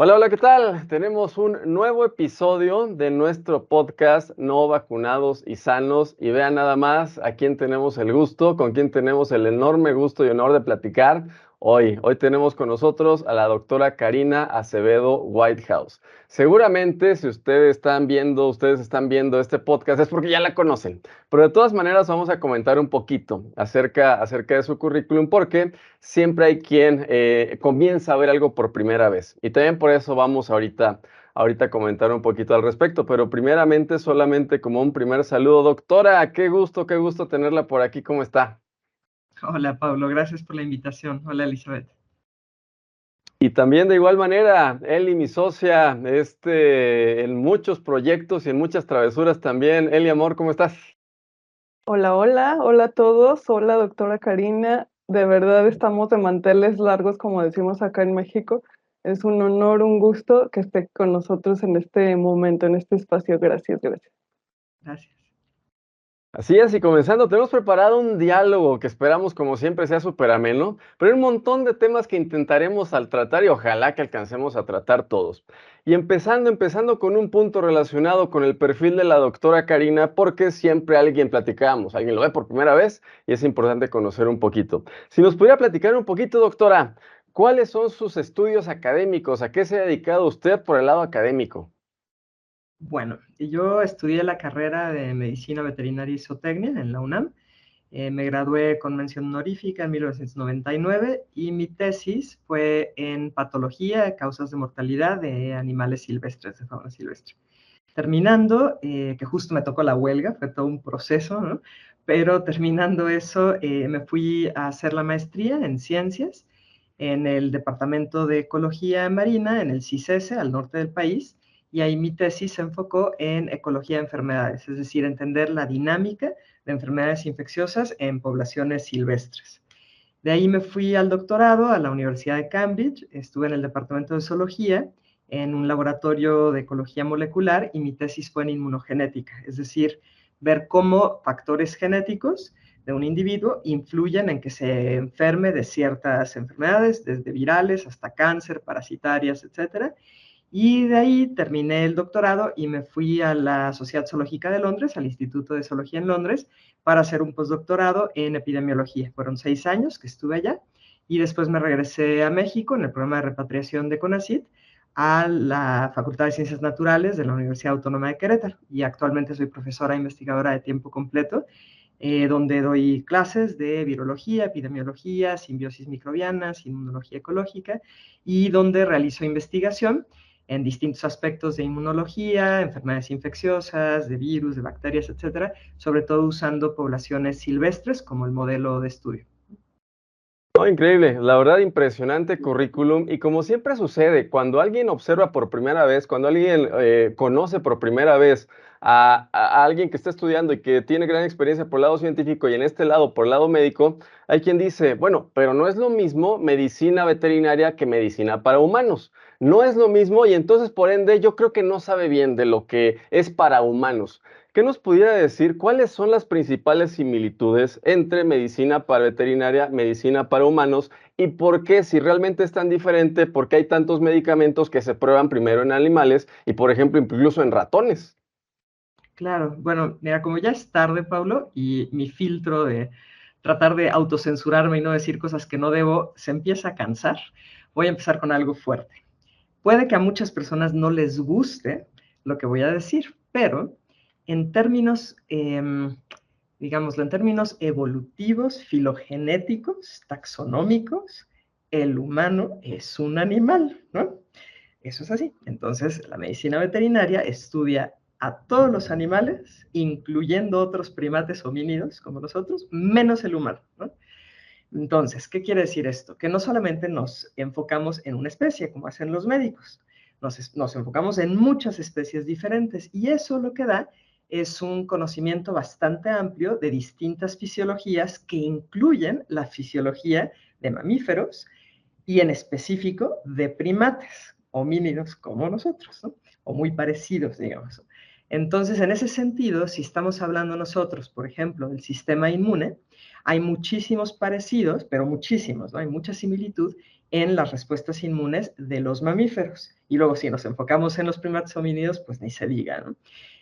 Hola, hola, ¿qué tal? Tenemos un nuevo episodio de nuestro podcast No Vacunados y Sanos. Y vean nada más a quién tenemos el gusto, con quién tenemos el enorme gusto y honor de platicar hoy. Hoy tenemos con nosotros a la doctora Karina Acevedo Whitehouse. Seguramente si ustedes están viendo este podcast es porque ya la conocen. Pero de todas maneras vamos a comentar un poquito acerca de su currículum porque siempre hay quien comienza a ver algo por primera vez. Y también por eso vamos ahorita a comentar un poquito al respecto. Pero primeramente, solamente como un primer saludo, doctora, qué gusto tenerla por aquí. ¿Cómo está? Hola Pablo, gracias por la invitación. Hola Elizabeth. Y también de igual manera, Eli, mi socia, en muchos proyectos y en muchas travesuras también. Eli, amor, ¿cómo estás? Hola, hola a todos. Hola, doctora Karina. De verdad estamos de manteles largos, como decimos acá en México. Es un honor, un gusto que esté con nosotros en este momento, en este espacio. Gracias. Gracias. Así es, y comenzando, tenemos preparado un diálogo que esperamos, como siempre, sea súper ameno, pero hay un montón de temas que intentaremos al tratar y ojalá que alcancemos a tratar todos. Y empezando con un punto relacionado con el perfil de la doctora Karina, porque siempre alguien lo ve por primera vez y es importante conocer un poquito. Si nos pudiera platicar un poquito, doctora, ¿cuáles son sus estudios académicos? ¿A qué se ha dedicado usted por el lado académico? Bueno, yo estudié la carrera de Medicina Veterinaria y Zootecnia en la UNAM. Me gradué con mención honorífica en 1999 y mi tesis fue en patología, causas de mortalidad de animales silvestres, de fauna silvestre. Terminando, que justo me tocó la huelga, fue todo un proceso, ¿no? Pero terminando eso, me fui a hacer la maestría en ciencias en el Departamento de Ecología Marina, en el CICESE, al norte del país, y ahí mi tesis se enfocó en ecología de enfermedades, es decir, entender la dinámica de enfermedades infecciosas en poblaciones silvestres. De ahí me fui al doctorado a la Universidad de Cambridge, estuve en el Departamento de Zoología, en un laboratorio de ecología molecular y mi tesis fue en inmunogenética, es decir, ver cómo factores genéticos de un individuo influyen en que se enferme de ciertas enfermedades, desde virales hasta cáncer, parasitarias, etcétera. Y de ahí terminé el doctorado y me fui a la Sociedad Zoológica de Londres, al Instituto de Zoología en Londres, para hacer un postdoctorado en epidemiología. Fueron 6 años que estuve allá y después me regresé a México en el programa de repatriación de CONACYT a la Facultad de Ciencias Naturales de la Universidad Autónoma de Querétaro y actualmente soy profesora investigadora de tiempo completo donde doy clases de virología, epidemiología, simbiosis microbianas, inmunología ecológica y donde realizo investigación en distintos aspectos de inmunología, enfermedades infecciosas, de virus, de bacterias, etcétera, sobre todo usando poblaciones silvestres como el modelo de estudio. No, increíble, la verdad impresionante currículum y como siempre sucede, cuando alguien observa por primera vez, cuando alguien conoce por primera vez a alguien que está estudiando y que tiene gran experiencia por el lado científico y en este lado por el lado médico, hay quien dice, bueno, pero no es lo mismo medicina veterinaria que medicina para humanos, no es lo mismo y entonces por ende yo creo que no sabe bien de lo que es para humanos. ¿Qué nos pudiera decir cuáles son las principales similitudes entre medicina para veterinaria, medicina para humanos y por qué, si realmente es tan diferente, por qué hay tantos medicamentos que se prueban primero en animales y, por ejemplo, incluso en ratones? Claro, bueno, mira, como ya es tarde, Pablo, y mi filtro de tratar de autocensurarme y no decir cosas que no debo se empieza a cansar, voy a empezar con algo fuerte. Puede que a muchas personas no les guste lo que voy a decir, pero en términos, digámoslo, en términos evolutivos, filogenéticos, taxonómicos, el humano es un animal, ¿no? Eso es así. Entonces, la medicina veterinaria estudia a todos los animales, incluyendo otros primates homínidos como nosotros, menos el humano, ¿no? Entonces, ¿qué quiere decir esto? Que no solamente nos enfocamos en una especie, como hacen los médicos, nos enfocamos en muchas especies diferentes y eso lo que da es un conocimiento bastante amplio de distintas fisiologías que incluyen la fisiología de mamíferos y en específico de primates, homínidos como nosotros, ¿no? O muy parecidos, digamos. Entonces, en ese sentido, si estamos hablando nosotros, por ejemplo, del sistema inmune, hay muchísimos parecidos, pero muchísimos, ¿no? Hay mucha similitud en las respuestas inmunes de los mamíferos. Y luego, si nos enfocamos en los primates homínidos, pues ni se diga, ¿no?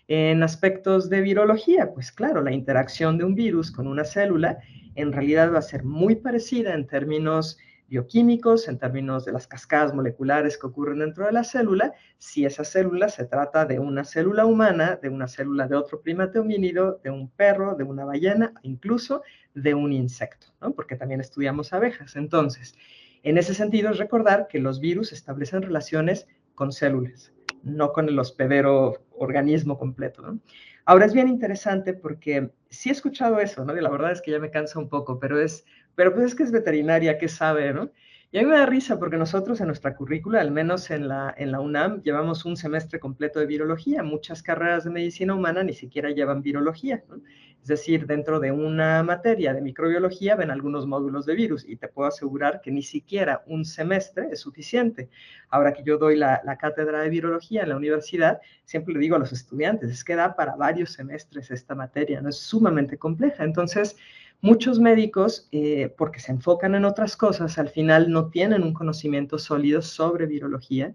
En aspectos de virología, pues claro, la interacción de un virus con una célula en realidad va a ser muy parecida en términos bioquímicos, en términos de las cascadas moleculares que ocurren dentro de la célula, si esa célula se trata de una célula humana, de una célula de otro primate homínido, de un perro, de una ballena, incluso de un insecto, ¿no? Porque también estudiamos abejas. Entonces, en ese sentido es recordar que los virus establecen relaciones con células, no con el hospedero organismo completo, ¿no? Ahora es bien interesante porque sí he escuchado eso, ¿no? Y la verdad es que ya me cansa un poco, pero pues es que es veterinaria, ¿qué sabe, no? Y a mí me da risa porque nosotros en nuestra currícula, al menos en la UNAM, llevamos un semestre completo de virología. Muchas carreras de medicina humana ni siquiera llevan virología, ¿no? Es decir, dentro de una materia de microbiología ven algunos módulos de virus y te puedo asegurar que ni siquiera un semestre es suficiente. Ahora que yo doy la cátedra de virología en la universidad, siempre le digo a los estudiantes, es que da para varios semestres esta materia, ¿no? Es sumamente compleja. Entonces, muchos médicos, porque se enfocan en otras cosas, al final no tienen un conocimiento sólido sobre virología,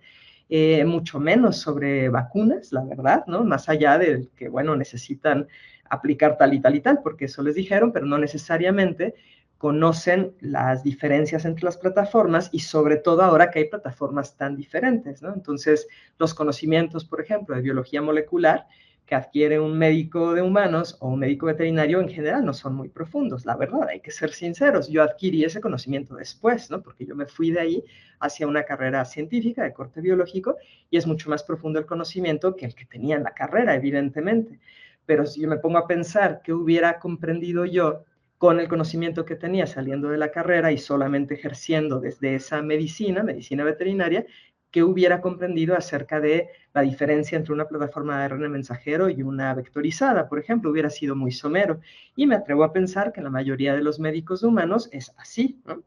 mucho menos sobre vacunas, la verdad, ¿no? Más allá de que, bueno, necesitan aplicar tal y tal y tal, porque eso les dijeron, pero no necesariamente conocen las diferencias entre las plataformas y sobre todo ahora que hay plataformas tan diferentes, ¿no? Entonces, los conocimientos, por ejemplo, de biología molecular que adquiere un médico de humanos o un médico veterinario en general no son muy profundos, la verdad, hay que ser sinceros. Yo adquirí ese conocimiento después, ¿no? Porque yo me fui de ahí hacia una carrera científica de corte biológico y es mucho más profundo el conocimiento que el que tenía en la carrera, evidentemente. Pero si yo me pongo a pensar qué hubiera comprendido yo con el conocimiento que tenía saliendo de la carrera y solamente ejerciendo desde esa medicina veterinaria, ¿qué hubiera comprendido acerca de la diferencia entre una plataforma de ARN mensajero y una vectorizada? Por ejemplo, hubiera sido muy somero. Y me atrevo a pensar que la mayoría de los médicos humanos es así, ¿no?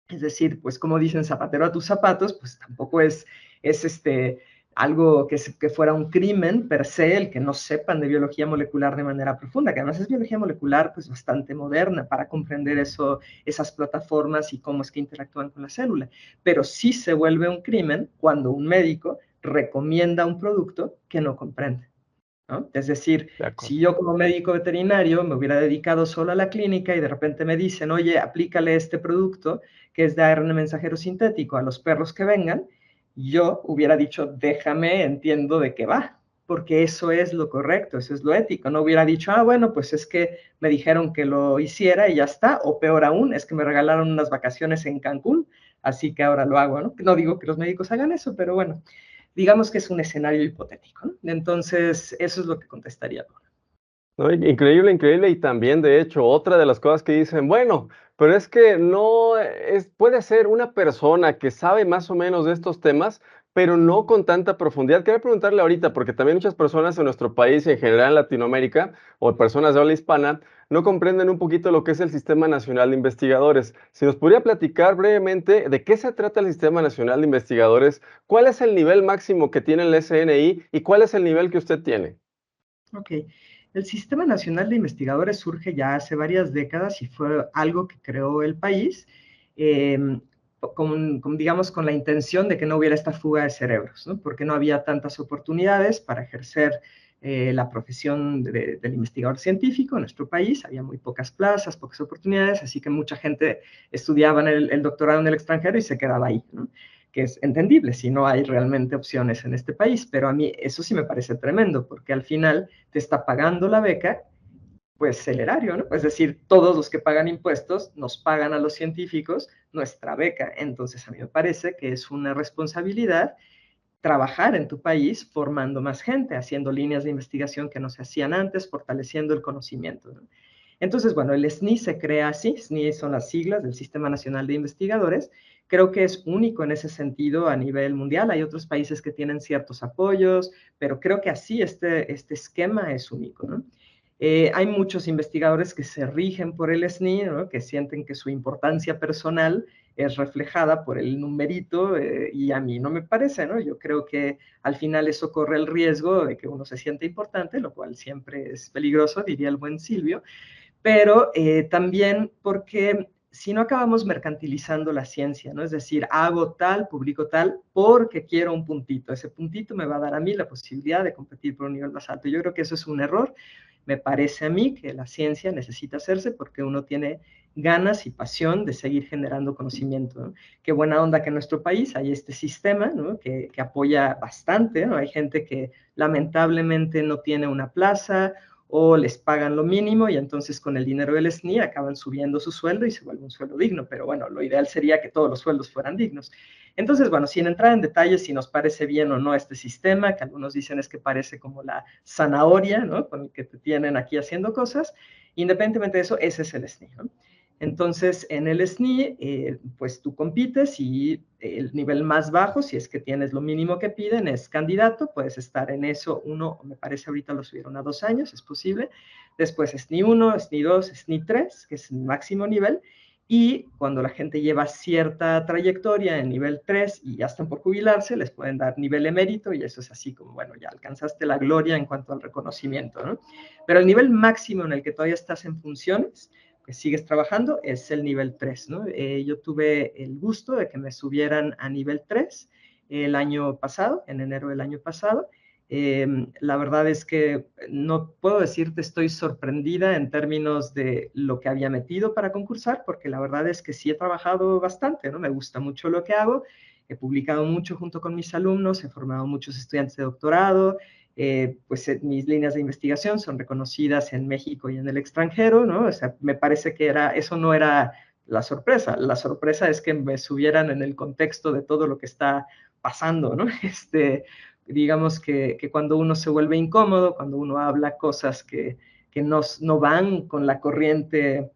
Es decir, pues como dicen, zapatero a tus zapatos, pues tampoco es algo que fuera un crimen per se el que no sepan de biología molecular de manera profunda, que además es biología molecular pues bastante moderna para comprender eso, esas plataformas y cómo es que interactúan con la célula. Pero sí se vuelve un crimen cuando un médico recomienda un producto que no comprende, ¿no? Es decir, si yo como médico veterinario me hubiera dedicado solo a la clínica y de repente me dicen, oye, aplícale este producto que es de ARN mensajero sintético a los perros que vengan, yo hubiera dicho, déjame, entiendo de qué va, porque eso es lo correcto, eso es lo ético. No hubiera dicho, bueno, pues es que me dijeron que lo hiciera y ya está, o peor aún, es que me regalaron unas vacaciones en Cancún, así que ahora lo hago, ¿no? No digo que los médicos hagan eso, pero bueno, digamos que es un escenario hipotético, ¿no? Entonces, eso es lo que contestaría. No, increíble, increíble. Y también, de hecho, otra de las cosas que dicen, bueno, pero es que no es, puede ser una persona que sabe más o menos de estos temas, pero no con tanta profundidad. Quería preguntarle ahorita, porque también muchas personas en nuestro país y en general en Latinoamérica, o personas de habla hispana, no comprenden un poquito lo que es el Sistema Nacional de Investigadores. Si nos podría platicar brevemente de qué se trata el Sistema Nacional de Investigadores, cuál es el nivel máximo que tiene el SNI y cuál es el nivel que usted tiene. Ok. El Sistema Nacional de Investigadores surge ya hace varias décadas y fue algo que creó el país, digamos, con la intención de que no hubiera esta fuga de cerebros, ¿no? Porque no había tantas oportunidades para ejercer la profesión del investigador científico en nuestro país, había muy pocas plazas, pocas oportunidades, así que mucha gente estudiaba el doctorado en el extranjero y se quedaba ahí, ¿no? Que es entendible si no hay realmente opciones en este país, pero a mí eso sí me parece tremendo, porque al final te está pagando la beca, pues el erario, ¿no? Es decir, todos los que pagan impuestos nos pagan a los científicos nuestra beca, entonces a mí me parece que es una responsabilidad trabajar en tu país formando más gente, haciendo líneas de investigación que no se hacían antes, fortaleciendo el conocimiento, ¿no? Entonces, bueno, el SNI se crea así, SNI son las siglas del Sistema Nacional de Investigadores, creo que es único en ese sentido a nivel mundial, hay otros países que tienen ciertos apoyos, pero creo que así este esquema es único, ¿no? Hay muchos investigadores que se rigen por el SNI, ¿no? Que sienten que su importancia personal es reflejada por el numerito y a mí no me parece, ¿no? Yo creo que al final eso corre el riesgo de que uno se siente importante, lo cual siempre es peligroso, diría el buen Silvio, pero también porque si no acabamos mercantilizando la ciencia, ¿no? Es decir, hago tal, publico tal, porque quiero un puntito. Ese puntito me va a dar a mí la posibilidad de competir por un nivel más alto. Yo creo que eso es un error. Me parece a mí que la ciencia necesita hacerse porque uno tiene ganas y pasión de seguir generando conocimiento, ¿no? Qué buena onda que en nuestro país hay este sistema, ¿no? que apoya bastante, ¿no? Hay gente que lamentablemente no tiene una plaza o les pagan lo mínimo y entonces con el dinero del SNI acaban subiendo su sueldo y se vuelve un sueldo digno, pero bueno, lo ideal sería que todos los sueldos fueran dignos. Entonces, bueno, sin entrar en detalles si nos parece bien o no este sistema, que algunos dicen es que parece como la zanahoria, ¿no? Con el que te tienen aquí haciendo cosas, independientemente de eso, ese es el SNI, ¿no? Entonces, en el SNI, pues tú compites y el nivel más bajo, si es que tienes lo mínimo que piden, es candidato, puedes estar en eso, uno, me parece ahorita lo subieron a 2 años, es posible. Después SNI 1, SNI 2, SNI 3, que es el máximo nivel, y cuando la gente lleva cierta trayectoria en nivel 3 y ya están por jubilarse, les pueden dar nivel emérito y eso es así como, bueno, ya alcanzaste la gloria en cuanto al reconocimiento, ¿no? Pero el nivel máximo en el que todavía estás en funciones, que sigues trabajando, es el nivel 3, ¿no? Yo tuve el gusto de que me subieran a nivel 3 el año pasado, en enero del año pasado. La verdad es que no puedo decirte estoy sorprendida en términos de lo que había metido para concursar, porque la verdad es que sí he trabajado bastante, ¿no? Me gusta mucho lo que hago, he publicado mucho junto con mis alumnos, he formado muchos estudiantes de doctorado, pues mis líneas de investigación son reconocidas en México y en el extranjero, ¿no? O sea, me parece que eso no era la sorpresa es que me subieran en el contexto de todo lo que está pasando, ¿no? Digamos que cuando uno se vuelve incómodo, cuando uno habla cosas que no van con la corriente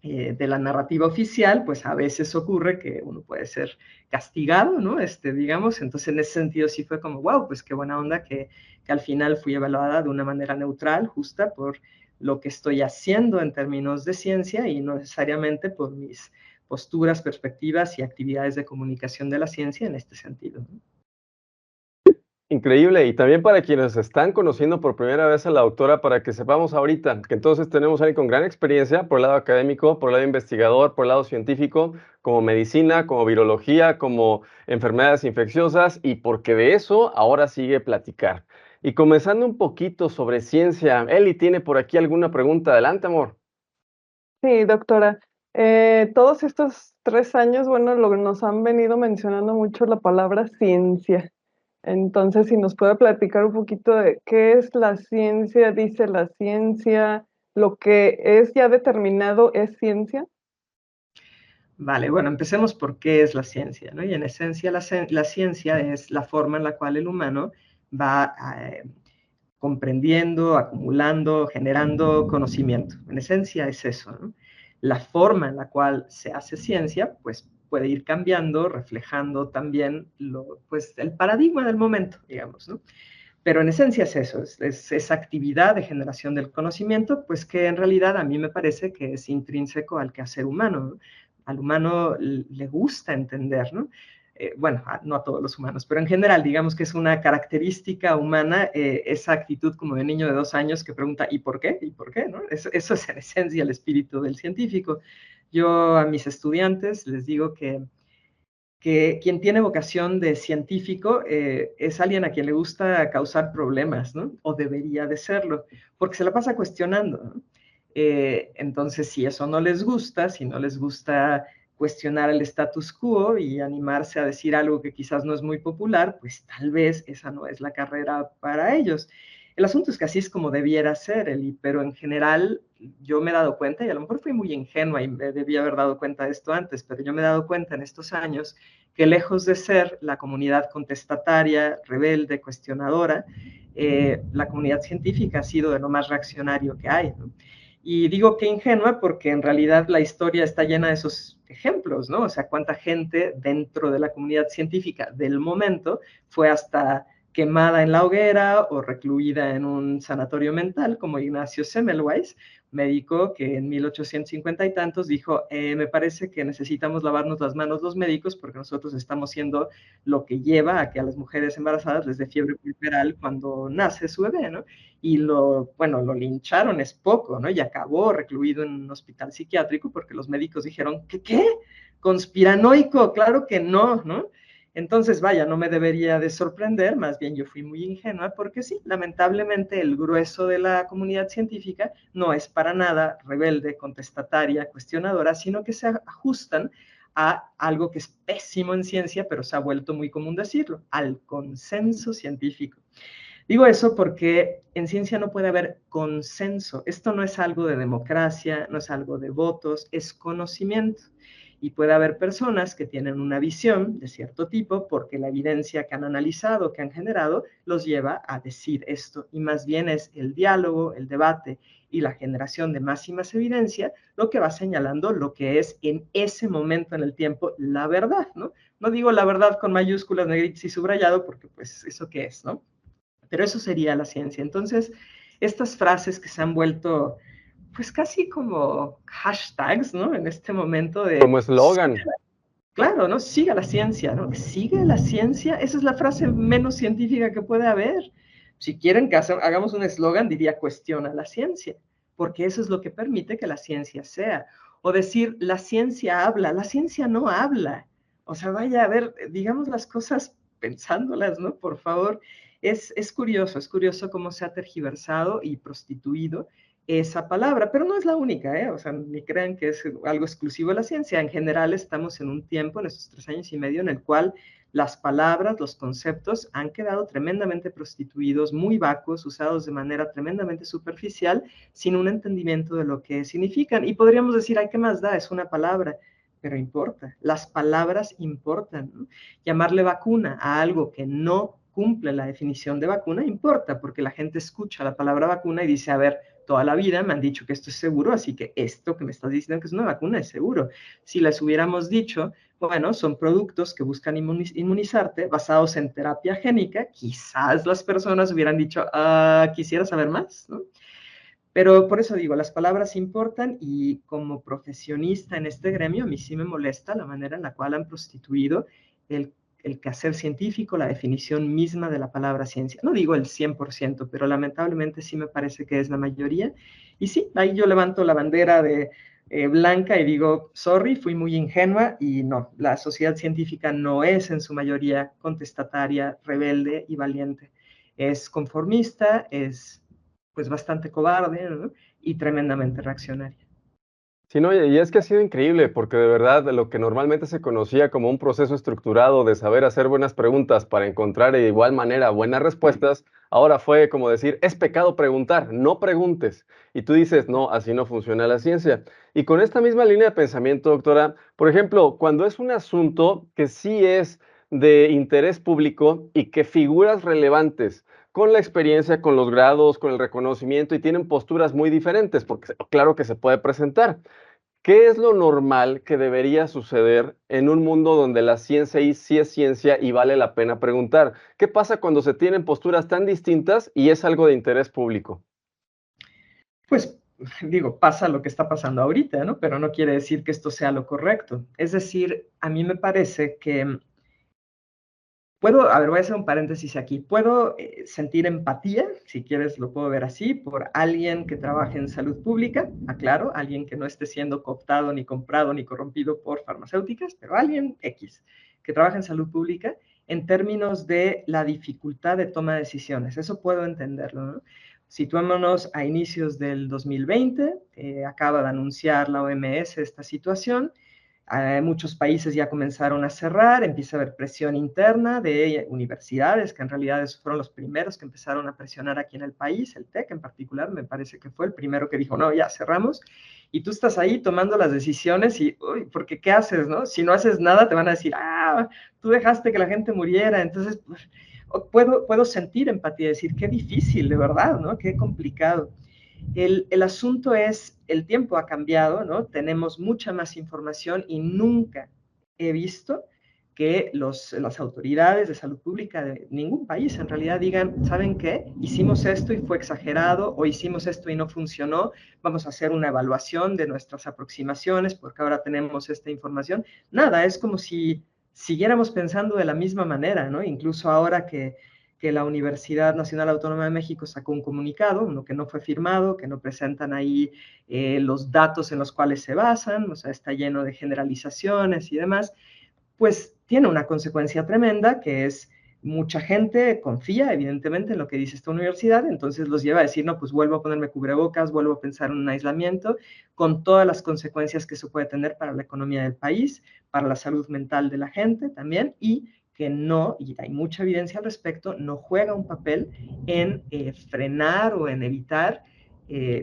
de la narrativa oficial, pues a veces ocurre que uno puede ser castigado, ¿no? Digamos, entonces en ese sentido sí fue como, wow, pues qué buena onda que al final fui evaluada de una manera neutral, justa, por lo que estoy haciendo en términos de ciencia y no necesariamente por mis posturas, perspectivas y actividades de comunicación de la ciencia en este sentido, ¿no? Increíble, y también para quienes están conociendo por primera vez a la doctora, para que sepamos ahorita que entonces tenemos a alguien con gran experiencia por el lado académico, por el lado investigador, por el lado científico, como medicina, como virología, como enfermedades infecciosas, y porque de eso ahora sigue platicar. Y comenzando un poquito sobre ciencia, Eli tiene por aquí alguna pregunta. Adelante, amor. Sí, doctora. Todos estos 3 años, bueno, nos han venido mencionando mucho la palabra ciencia. Entonces, si nos puede platicar un poquito de qué es la ciencia, dice la ciencia, lo que es ya determinado es ciencia. Vale, bueno, empecemos por qué es la ciencia, ¿no? Y en esencia la ciencia es la forma en la cual el humano va comprendiendo, acumulando, generando conocimiento. En esencia es eso, ¿no? La forma en la cual se hace ciencia, pues puede ir cambiando, reflejando también pues, el paradigma del momento, digamos, ¿no? Pero en esencia es eso, es esa actividad de generación del conocimiento, pues que en realidad a mí me parece que es intrínseco al quehacer humano, ¿no? Al humano le gusta entender, ¿no? Bueno, no a todos los humanos, pero en general, digamos que es una característica humana esa actitud como de niño de 2 años que pregunta ¿y por qué? ¿Y por qué? ¿No? Eso es en esencia el espíritu del científico. Yo a mis estudiantes les digo que quien tiene vocación de científico es alguien a quien le gusta causar problemas, ¿no? O debería de serlo, porque se la pasa cuestionando, ¿no? Entonces, si eso no les gusta, si no les gusta cuestionar el status quo y animarse a decir algo que quizás no es muy popular, pues tal vez esa no es la carrera para ellos. El asunto es que así es como debiera ser, Eli, pero en general yo me he dado cuenta, y a lo mejor fui muy ingenua y me debía haber dado cuenta de esto antes, pero yo me he dado cuenta en estos años que lejos de ser la comunidad contestataria, rebelde, cuestionadora, la comunidad científica ha sido de lo más reaccionario que hay, ¿no? Y digo que ingenua porque en realidad la historia está llena de esos ejemplos, ¿no? O sea, cuánta gente dentro de la comunidad científica del momento fue hasta quemada en la hoguera o recluida en un sanatorio mental, como Ignacio Semmelweis, médico que en 1850 y tantos dijo, me parece que necesitamos lavarnos las manos los médicos porque nosotros estamos siendo lo que lleva a que a las mujeres embarazadas les dé fiebre puerperal cuando nace su bebé, ¿no? Y lo lincharon, es poco, ¿no? Y acabó recluido en un hospital psiquiátrico porque los médicos dijeron, ¿qué? ¿Conspiranoico? Claro que no, ¿no? Entonces, vaya, no me debería de sorprender, más bien yo fui muy ingenua, porque sí, lamentablemente el grueso de la comunidad científica no es para nada rebelde, contestataria, cuestionadora, sino que se ajustan a algo que es pésimo en ciencia, pero se ha vuelto muy común decirlo, al consenso científico. Digo eso porque en ciencia no puede haber consenso. Esto no es algo de democracia, no es algo de votos, es conocimiento. Y puede haber personas que tienen una visión de cierto tipo porque la evidencia que han analizado, que han generado, los lleva a decir esto. Y más bien es el diálogo, el debate y la generación de más y más evidencia lo que va señalando lo que es en ese momento en el tiempo la verdad, ¿no? No digo la verdad con mayúsculas, negritas y subrayado porque pues eso qué es, ¿no? Pero eso sería la ciencia. Entonces, estas frases que se han vuelto pues casi como hashtags, ¿no? En este momento de... Como eslogan. Claro, ¿no? Siga la ciencia, ¿no? Sigue la ciencia. Esa es la frase menos científica que puede haber. Si quieren que hagamos un eslogan, diría cuestiona la ciencia, porque eso es lo que permite que la ciencia sea. O decir, la ciencia habla. La ciencia no habla. O sea, vaya a ver, digamos las cosas pensándolas, ¿no? Por favor. Es curioso cómo se ha tergiversado y prostituido esa palabra, pero no es la única, ¿eh? O sea, ni crean que es algo exclusivo de la ciencia. En general estamos en un tiempo, en estos 3 años y medio, en el cual las palabras, los conceptos han quedado tremendamente prostituidos, muy vacuos, usados de manera tremendamente superficial, sin un entendimiento de lo que significan. Y podríamos decir, ay, ¿qué más da? Es una palabra, pero importa. Las palabras importan, ¿no? Llamarle vacuna a algo que no cumple la definición de vacuna importa, porque la gente escucha la palabra vacuna y dice, a ver, toda la vida me han dicho que esto es seguro, así que esto que me estás diciendo que es una vacuna es seguro. Si les hubiéramos dicho, bueno, son productos que buscan inmunizarte basados en terapia génica, quizás las personas hubieran dicho, quisiera saber más, ¿no? Pero por eso digo, las palabras importan y como profesionista en este gremio, a mí sí me molesta la manera en la cual han prostituido el quehacer científico, la definición misma de la palabra ciencia. No digo el 100%, pero lamentablemente sí me parece que es la mayoría. Y sí, ahí yo levanto la bandera de blanca y digo, sorry, fui muy ingenua y no, la sociedad científica no es en su mayoría contestataria, rebelde y valiente. Es conformista, es pues bastante cobarde, ¿no? Y tremendamente reaccionaria. Sí, no, y es que ha sido increíble, porque de verdad lo que normalmente se conocía como un proceso estructurado de saber hacer buenas preguntas para encontrar de igual manera buenas respuestas, ahora fue como decir, es pecado preguntar, no preguntes. Y tú dices, no, así no funciona la ciencia. Y con esta misma línea de pensamiento, doctora, por ejemplo, cuando es un asunto que sí es de interés público y que figuras relevantes con la experiencia, con los grados, con el reconocimiento y tienen posturas muy diferentes, porque claro que se puede presentar. ¿Qué es lo normal que debería suceder en un mundo donde la ciencia sí es ciencia y vale la pena preguntar? ¿Qué pasa cuando se tienen posturas tan distintas y es algo de interés público? Pues digo, pasa lo que está pasando ahorita, ¿no? Pero no quiere decir que esto sea lo correcto. Es decir, a mí me parece que puedo, a ver, voy a hacer un paréntesis aquí. Puedo sentir empatía, si quieres lo puedo ver así, por alguien que trabaje en salud pública, aclaro, alguien que no esté siendo cooptado, ni comprado, ni corrompido por farmacéuticas, pero alguien X que trabaja en salud pública en términos de la dificultad de toma de decisiones. Eso puedo entenderlo, ¿no? Situémonos a inicios del 2020, acaba de anunciar la OMS esta situación. Muchos países ya comenzaron a cerrar, empieza a haber presión interna de universidades, que en realidad esos fueron los primeros que empezaron a presionar aquí en el país, el TEC en particular, me parece que fue el primero que dijo, no, ya cerramos, y tú estás ahí tomando las decisiones y, uy, porque ¿qué haces, no? Si no haces nada, te van a decir, tú dejaste que la gente muriera, entonces, pues, puedo sentir empatía, decir, qué difícil, de verdad, ¿no? Qué complicado. El asunto es, el tiempo ha cambiado, ¿no? Tenemos mucha más información y nunca he visto que las autoridades de salud pública de ningún país en realidad digan, ¿saben qué? Hicimos esto y fue exagerado, o hicimos esto y no funcionó, vamos a hacer una evaluación de nuestras aproximaciones porque ahora tenemos esta información. Nada, es como si siguiéramos pensando de la misma manera, ¿no? Incluso ahora que la Universidad Nacional Autónoma de México sacó un comunicado, uno que no fue firmado, que no presentan ahí los datos en los cuales se basan, o sea, está lleno de generalizaciones y demás, pues tiene una consecuencia tremenda, que es mucha gente confía evidentemente en lo que dice esta universidad, entonces los lleva a decir, no, pues vuelvo a ponerme cubrebocas, vuelvo a pensar en un aislamiento, con todas las consecuencias que eso puede tener para la economía del país, para la salud mental de la gente también, y que no, y hay mucha evidencia al respecto, no juega un papel en frenar o en evitar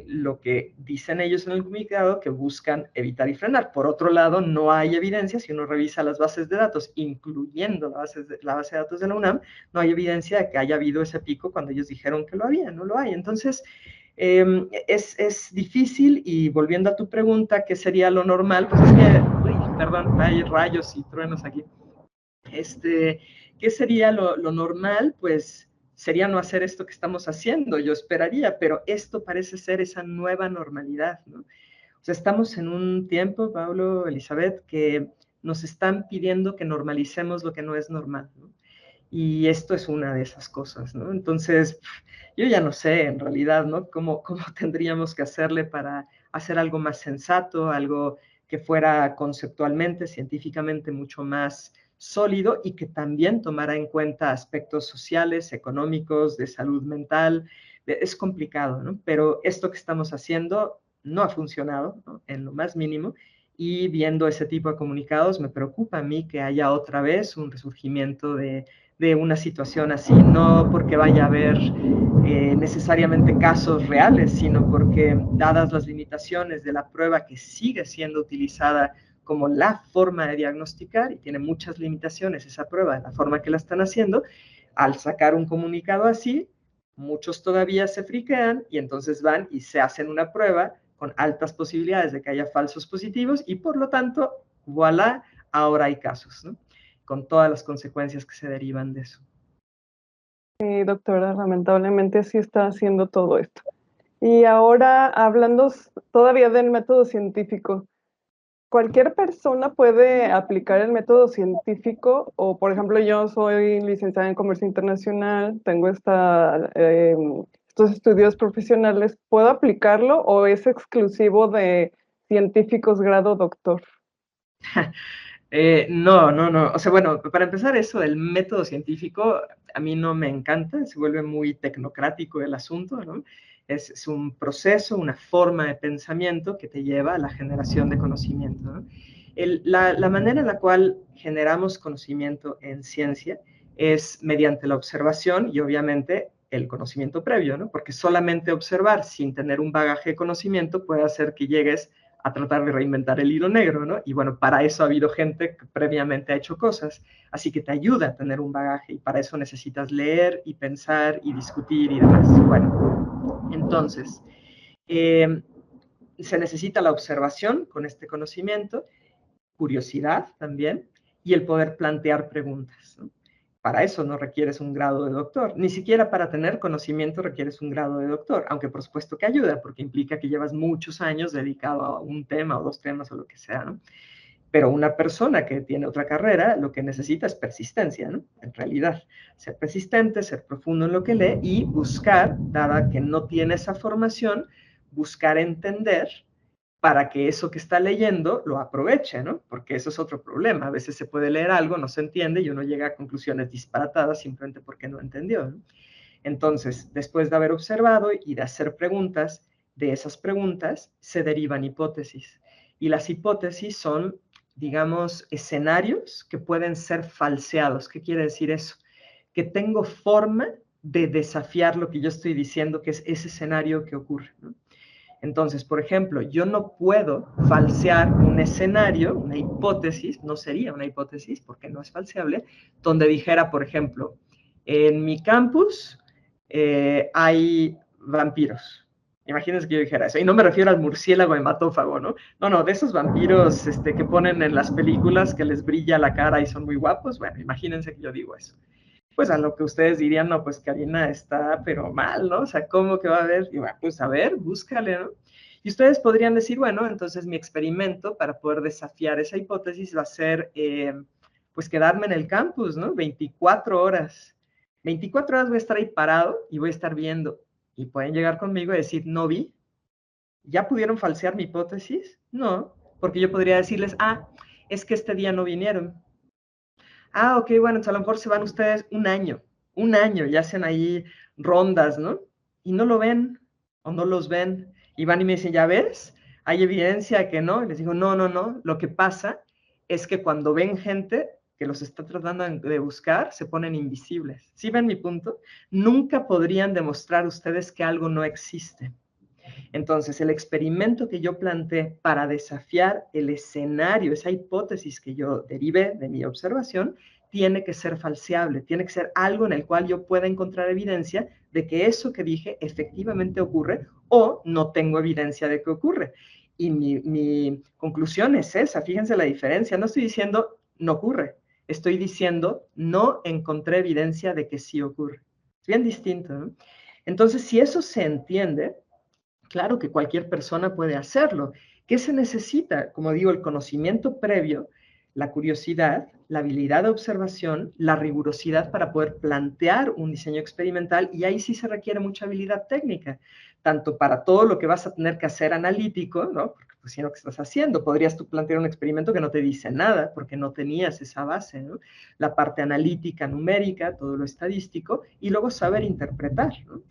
lo que dicen ellos en el comunicado, que buscan evitar y frenar. Por otro lado, no hay evidencia, si uno revisa las bases de datos, incluyendo la base de datos de la UNAM, no hay evidencia de que haya habido ese pico cuando ellos dijeron que lo había, no lo hay. Entonces, es difícil, y volviendo a tu pregunta, ¿qué sería lo normal? Pues es que, perdón, hay rayos y truenos aquí. ¿Qué sería lo normal? Pues sería no hacer esto que estamos haciendo, yo esperaría, pero esto parece ser esa nueva normalidad, ¿no? O sea, estamos en un tiempo, Pablo, Elizabeth, que nos están pidiendo que normalicemos lo que no es normal, ¿no? Y esto es una de esas cosas, ¿no? Entonces, yo ya no sé, en realidad, ¿no? ¿Cómo tendríamos que hacerle para hacer algo más sensato, algo que fuera conceptualmente, científicamente mucho más sólido y que también tomara en cuenta aspectos sociales, económicos, de salud mental? Es complicado, ¿no? Pero esto que estamos haciendo no ha funcionado, ¿no? En lo más mínimo, y viendo ese tipo de comunicados me preocupa a mí que haya otra vez un resurgimiento de una situación así, no porque vaya a haber necesariamente casos reales, sino porque, dadas las limitaciones de la prueba que sigue siendo utilizada como la forma de diagnosticar, y tiene muchas limitaciones esa prueba, de la forma que la están haciendo, al sacar un comunicado así, muchos todavía se friquean y entonces van y se hacen una prueba con altas posibilidades de que haya falsos positivos y por lo tanto, voilà, ahora hay casos, ¿no? Con todas las consecuencias que se derivan de eso. Sí, doctora, lamentablemente sí está haciendo todo esto. Y ahora, hablando todavía del método científico, ¿cualquier persona puede aplicar el método científico? O, por ejemplo, yo soy licenciada en Comercio Internacional, tengo estos estudios profesionales, ¿puedo aplicarlo o es exclusivo de científicos grado doctor? No. O sea, bueno, para empezar, eso del método científico a mí no me encanta, se vuelve muy tecnocrático el asunto, ¿no? Es un proceso, una forma de pensamiento que te lleva a la generación de conocimiento, ¿no? La manera en la cual generamos conocimiento en ciencia es mediante la observación y obviamente el conocimiento previo, ¿no? Porque solamente observar sin tener un bagaje de conocimiento puede hacer que llegues a tratar de reinventar el hilo negro, ¿no? Y bueno, para eso ha habido gente que previamente ha hecho cosas, así que te ayuda a tener un bagaje y para eso necesitas leer y pensar y discutir y demás. Bueno, entonces, se necesita la observación con este conocimiento, curiosidad también, y el poder plantear preguntas, ¿no? Para eso no requieres un grado de doctor, ni siquiera para tener conocimiento requieres un grado de doctor, aunque por supuesto que ayuda, porque implica que llevas muchos años dedicado a un tema o dos temas o lo que sea, ¿no? Pero una persona que tiene otra carrera lo que necesita es persistencia, ¿no? En realidad, ser persistente, ser profundo en lo que lee y buscar, dada que no tiene esa formación, buscar entender para que eso que está leyendo lo aproveche, ¿no? Porque eso es otro problema. A veces se puede leer algo, no se entiende y uno llega a conclusiones disparatadas simplemente porque no entendió, ¿no? Entonces, después de haber observado y de hacer preguntas, de esas preguntas se derivan hipótesis. Y las hipótesis son, digamos, escenarios que pueden ser falseados. ¿Qué quiere decir eso? Que tengo forma de desafiar lo que yo estoy diciendo, que es ese escenario que ocurre, ¿no? Entonces, por ejemplo, yo no puedo falsear un escenario, una hipótesis, no sería una hipótesis porque no es falseable, donde dijera, por ejemplo, en mi campus hay vampiros. Imagínense que yo dijera eso. Y no me refiero al murciélago hematófago, ¿no? No, no, de esos vampiros que ponen en las películas que les brilla la cara y son muy guapos. Bueno, imagínense que yo digo eso. Pues a lo que ustedes dirían, no, pues Karina está pero mal, ¿no? O sea, ¿cómo que va a haber? Y bueno, pues a ver, búscale, ¿no? Y ustedes podrían decir, bueno, entonces mi experimento para poder desafiar esa hipótesis va a ser, pues quedarme en el campus, ¿no? 24 horas. 24 horas voy a estar ahí parado y voy a estar viendo. Y pueden llegar conmigo y decir, no vi. ¿Ya pudieron falsear mi hipótesis? No, porque yo podría decirles, es que este día no vinieron. Ok, bueno, entonces a lo mejor se van ustedes un año y hacen ahí rondas, ¿no? Y no lo ven o no los ven. Y van y me dicen, ¿ya ves? Hay evidencia que no. Y les digo, no, no, no. Lo que pasa es que cuando ven gente que los está tratando de buscar, se ponen invisibles. ¿Sí ven mi punto? Nunca podrían demostrar ustedes que algo no existe. Entonces, el experimento que yo planteé para desafiar el escenario, esa hipótesis que yo derivé de mi observación, tiene que ser falseable, tiene que ser algo en el cual yo pueda encontrar evidencia de que eso que dije efectivamente ocurre o no tengo evidencia de que ocurre. Y mi conclusión es esa, fíjense la diferencia, no estoy diciendo no ocurre, estoy diciendo no encontré evidencia de que sí ocurre. Es bien distinto, ¿no? Entonces, si eso se entiende, claro que cualquier persona puede hacerlo. ¿Qué se necesita? Como digo, el conocimiento previo, la curiosidad, la habilidad de observación, la rigurosidad para poder plantear un diseño experimental, y ahí sí se requiere mucha habilidad técnica, tanto para todo lo que vas a tener que hacer analítico, ¿no? Porque pues si no, ¿qué estás haciendo? Podrías tú plantear un experimento que no te dice nada, porque no tenías esa base, ¿no? La parte analítica, numérica, todo lo estadístico, y luego saber interpretar, ¿no?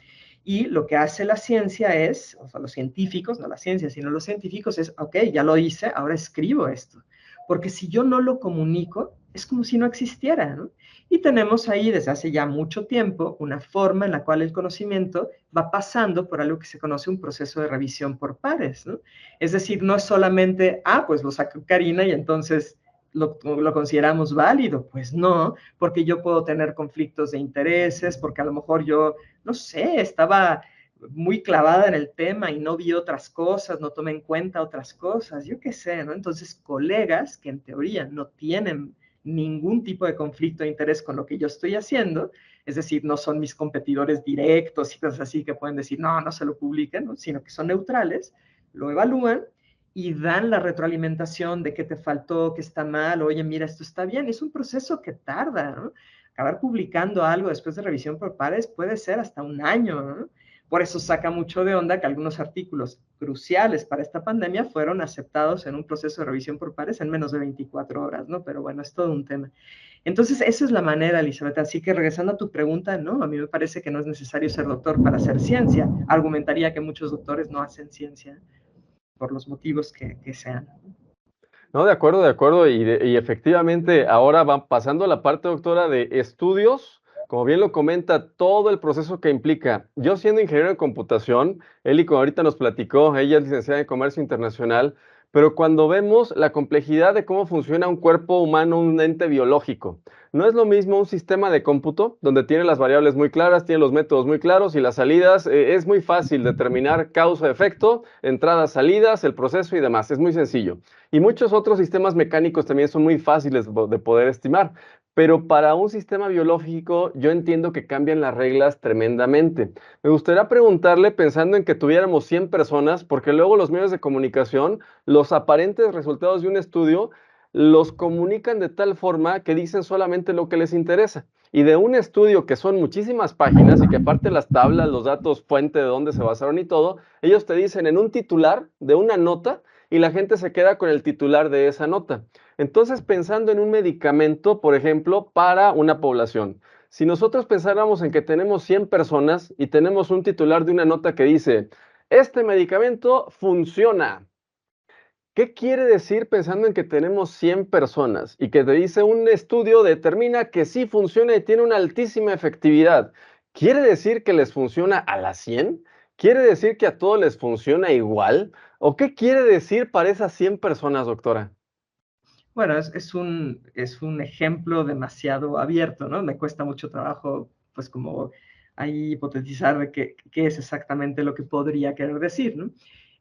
Y lo que hace la ciencia es, o sea, los científicos, no la ciencia, sino los científicos es, ok, ya lo hice, ahora escribo esto. Porque si yo no lo comunico, es como si no existiera, ¿no? Y tenemos ahí desde hace ya mucho tiempo una forma en la cual el conocimiento va pasando por algo que se conoce un proceso de revisión por pares, ¿no? Es decir, no es solamente, pues lo sacó Karina y entonces lo consideramos válido. Pues no, porque yo puedo tener conflictos de intereses, porque a lo mejor yo no sé, estaba muy clavada en el tema y no vi otras cosas, no tomé en cuenta otras cosas, yo qué sé, ¿no? Entonces, colegas que en teoría no tienen ningún tipo de conflicto de interés con lo que yo estoy haciendo, es decir, no son mis competidores directos y cosas así que pueden decir, no, no se lo publiquen, ¿no? Sino que son neutrales, lo evalúan y dan la retroalimentación de qué te faltó, qué está mal, oye, mira, esto está bien. Es un proceso que tarda, ¿no? Acabar publicando algo después de revisión por pares puede ser hasta un año, ¿no? Por eso saca mucho de onda que algunos artículos cruciales para esta pandemia fueron aceptados en un proceso de revisión por pares en menos de 24 horas, ¿no? Pero bueno, es todo un tema. Entonces, esa es la manera, Elizabeth. Así que regresando a tu pregunta, no, a mí me parece que no es necesario ser doctor para hacer ciencia. Argumentaría que muchos doctores no hacen ciencia por los motivos que sean. No, de acuerdo, y efectivamente ahora va pasando a la parte, doctora, de estudios, como bien lo comenta, todo el proceso que implica. Yo siendo ingeniero en computación, Eli como ahorita nos platicó, ella es licenciada en comercio internacional, pero cuando vemos la complejidad de cómo funciona un cuerpo humano, un ente biológico, no es lo mismo un sistema de cómputo, donde tiene las variables muy claras, tiene los métodos muy claros y las salidas, es muy fácil determinar causa-efecto, entradas, salidas, el proceso y demás, es muy sencillo. Y muchos otros sistemas mecánicos también son muy fáciles de poder estimar, pero para un sistema biológico yo entiendo que cambian las reglas tremendamente. Me gustaría preguntarle, pensando en que tuviéramos 100 personas, porque luego los medios de comunicación, los aparentes resultados de un estudio, los comunican de tal forma que dicen solamente lo que les interesa. Y de un estudio que son muchísimas páginas y que aparte las tablas, los datos, fuente de dónde se basaron y todo, ellos te dicen en un titular de una nota y la gente se queda con el titular de esa nota. Entonces, pensando en un medicamento, por ejemplo, para una población, si nosotros pensáramos en que tenemos 100 personas y tenemos un titular de una nota que dice, este medicamento funciona. ¿Qué quiere decir pensando en que tenemos 100 personas y que te dice un estudio determina que sí funciona y tiene una altísima efectividad? ¿Quiere decir que les funciona a las 100? ¿Quiere decir que a todos les funciona igual? ¿O qué quiere decir para esas 100 personas, doctora? Bueno, es un ejemplo demasiado abierto, ¿no? Me cuesta mucho trabajo, pues, como ahí hipotetizar de qué es exactamente lo que podría querer decir, ¿no?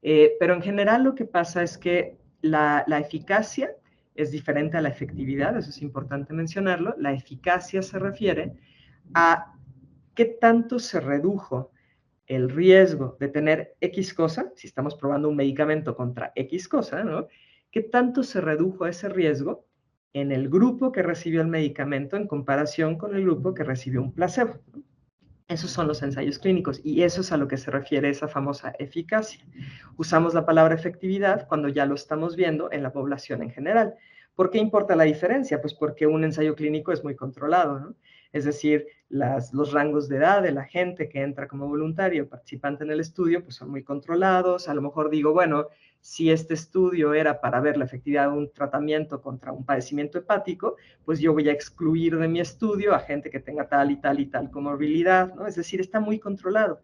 Pero en general lo que pasa es que la eficacia es diferente a la efectividad, eso es importante mencionarlo. La eficacia se refiere a qué tanto se redujo el riesgo de tener X cosa, si estamos probando un medicamento contra X cosa, ¿no? ¿Qué tanto se redujo ese riesgo en el grupo que recibió el medicamento en comparación con el grupo que recibió un placebo? Esos son los ensayos clínicos y eso es a lo que se refiere esa famosa eficacia. Usamos la palabra efectividad cuando ya lo estamos viendo en la población en general. ¿Por qué importa la diferencia? Pues porque un ensayo clínico es muy controlado, ¿no? Es decir, los rangos de edad de la gente que entra como voluntario, participante en el estudio, pues son muy controlados. A lo mejor digo, bueno, si este estudio era para ver la efectividad de un tratamiento contra un padecimiento hepático, pues yo voy a excluir de mi estudio a gente que tenga tal y tal y tal comorbilidad, ¿no? Es decir, está muy controlado.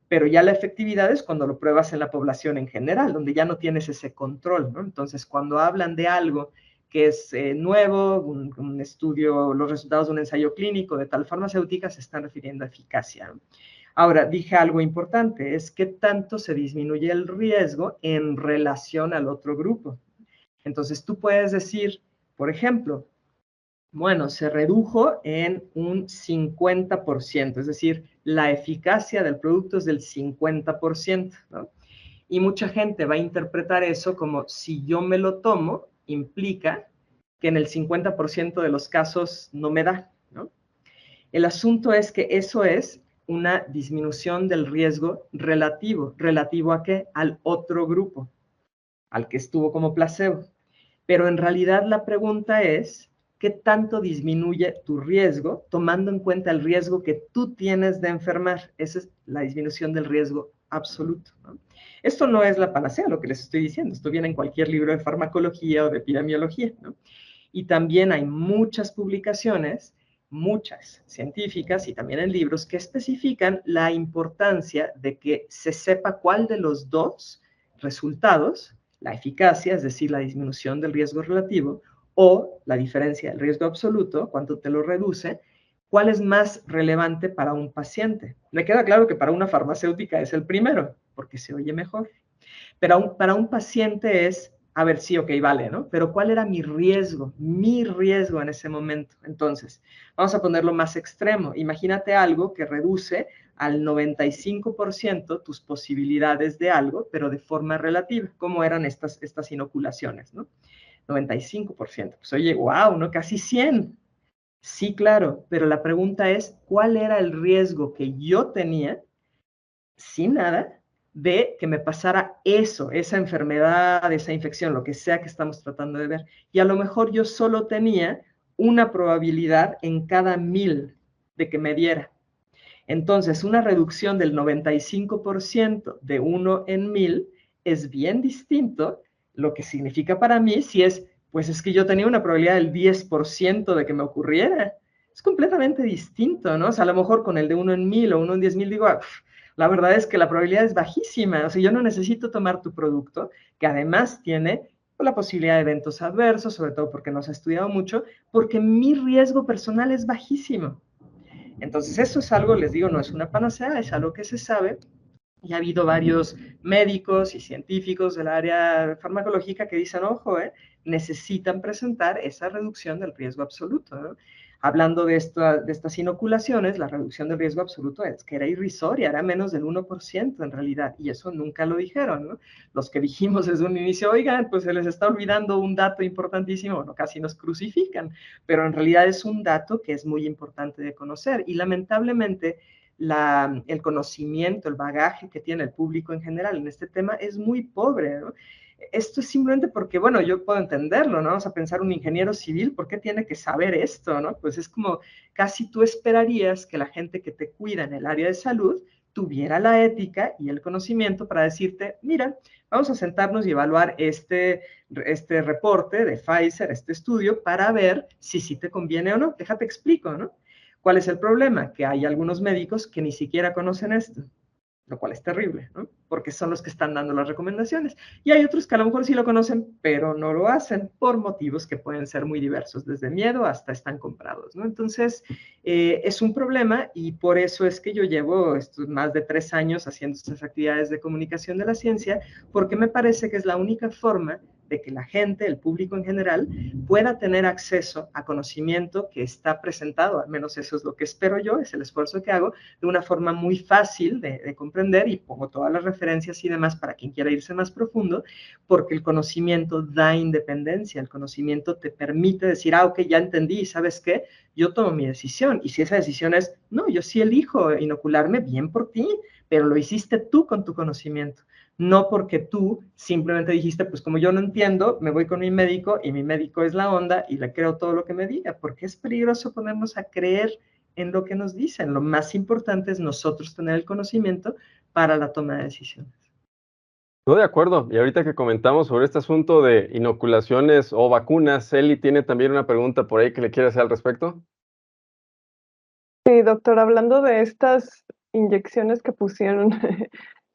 Pero ya la efectividad es cuando lo pruebas en la población en general, donde ya no tienes ese control, ¿no? Entonces, cuando hablan de algo que es nuevo, un estudio, los resultados de un ensayo clínico de tal farmacéutica, se están refiriendo a eficacia, ¿no? Ahora, dije algo importante, es qué tanto se disminuye el riesgo en relación al otro grupo. Entonces, tú puedes decir, por ejemplo, bueno, se redujo en un 50%, es decir, la eficacia del producto es del 50%, ¿no? Y mucha gente va a interpretar eso como si yo me lo tomo, implica que en el 50% de los casos no me da, ¿no? El asunto es que eso es una disminución del riesgo relativo. ¿Relativo a qué? Al otro grupo, al que estuvo como placebo. Pero en realidad la pregunta es, ¿qué tanto disminuye tu riesgo tomando en cuenta el riesgo que tú tienes de enfermar? Esa es la disminución del riesgo absoluto, ¿no? Esto no es la panacea, lo que les estoy diciendo. Esto viene en cualquier libro de farmacología o de epidemiología, ¿no? Y también hay muchas publicaciones, muchas científicas y también en libros que especifican la importancia de que se sepa cuál de los dos resultados, la eficacia, es decir, la disminución del riesgo relativo, o la diferencia del riesgo absoluto, cuánto te lo reduce, cuál es más relevante para un paciente. Me queda claro que para una farmacéutica es el primero, porque se oye mejor. Pero para un paciente es, a ver, sí, ok, vale, ¿no? Pero ¿cuál era mi riesgo? Mi riesgo en ese momento. Entonces, vamos a ponerlo más extremo. Imagínate algo que reduce al 95% tus posibilidades de algo, pero de forma relativa, como eran estas inoculaciones, ¿no? 95%. Pues oye, wow, ¿no? Casi 100. Sí, claro, pero la pregunta es, ¿cuál era el riesgo que yo tenía sin nada de que me pasara eso, esa enfermedad, esa infección, lo que sea que estamos tratando de ver? Y a lo mejor yo solo tenía una probabilidad en cada 1000 de que me diera. Entonces, una reducción del 95% de 1 en 1000 es bien distinto lo que significa para mí si es, pues es que yo tenía una probabilidad del 10% de que me ocurriera. Es completamente distinto, ¿no? O sea, a lo mejor con el de 1 en 1000 o 1 en 10,000 digo, la verdad es que la probabilidad es bajísima. O sea, yo no necesito tomar tu producto, que además tiene la posibilidad de eventos adversos, sobre todo porque no se ha estudiado mucho, porque mi riesgo personal es bajísimo. Entonces, eso es algo, les digo, no es una panacea, es algo que se sabe. Y ha habido varios médicos y científicos del área farmacológica que dicen, ojo, necesitan presentar esa reducción del riesgo absoluto, ¿no? Hablando de estas inoculaciones, la reducción del riesgo absoluto es que era irrisoria, era menos del 1% en realidad, y eso nunca lo dijeron, ¿no? Los que dijimos desde un inicio, oigan, pues se les está olvidando un dato importantísimo, bueno, casi nos crucifican, pero en realidad es un dato que es muy importante de conocer, y lamentablemente el conocimiento, el bagaje que tiene el público en general en este tema es muy pobre, ¿no? Esto es simplemente porque, bueno, yo puedo entenderlo, ¿no? Vamos a pensar un ingeniero civil, ¿por qué tiene que saber esto, no? Pues es como casi tú esperarías que la gente que te cuida en el área de salud tuviera la ética y el conocimiento para decirte, mira, vamos a sentarnos y evaluar este reporte de Pfizer, este estudio, para ver si sí te conviene o no. Déjate explico, ¿no? ¿Cuál es el problema? Que hay algunos médicos que ni siquiera conocen esto. lo cual es terrible, ¿no? Porque son los que están dando las recomendaciones. Y hay otros que a lo mejor sí lo conocen, pero no lo hacen por motivos que pueden ser muy diversos, desde miedo hasta están comprados, ¿no? Entonces, es un problema y por eso es que yo llevo más de 3 años haciendo estas actividades de comunicación de la ciencia, porque me parece que es la única forma de que la gente, el público en general, pueda tener acceso a conocimiento que está presentado, al menos eso es lo que espero yo, es el esfuerzo que hago, de una forma muy fácil de comprender, y pongo todas las referencias y demás para quien quiera irse más profundo, porque el conocimiento da independencia, el conocimiento te permite decir, ok, ya entendí, ¿sabes qué? Yo tomo mi decisión, y si esa decisión es, no, yo sí elijo inocularme, bien por ti, pero lo hiciste tú con tu conocimiento. No porque tú simplemente dijiste, pues como yo no entiendo, me voy con mi médico y mi médico es la onda y le creo todo lo que me diga, porque es peligroso ponernos a creer en lo que nos dicen. Lo más importante es nosotros tener el conocimiento para la toma de decisiones. Estoy de acuerdo. Y ahorita que comentamos sobre este asunto de inoculaciones o vacunas, Eli tiene también una pregunta por ahí que le quiere hacer al respecto. Sí, doctor, hablando de estas inyecciones que pusieron,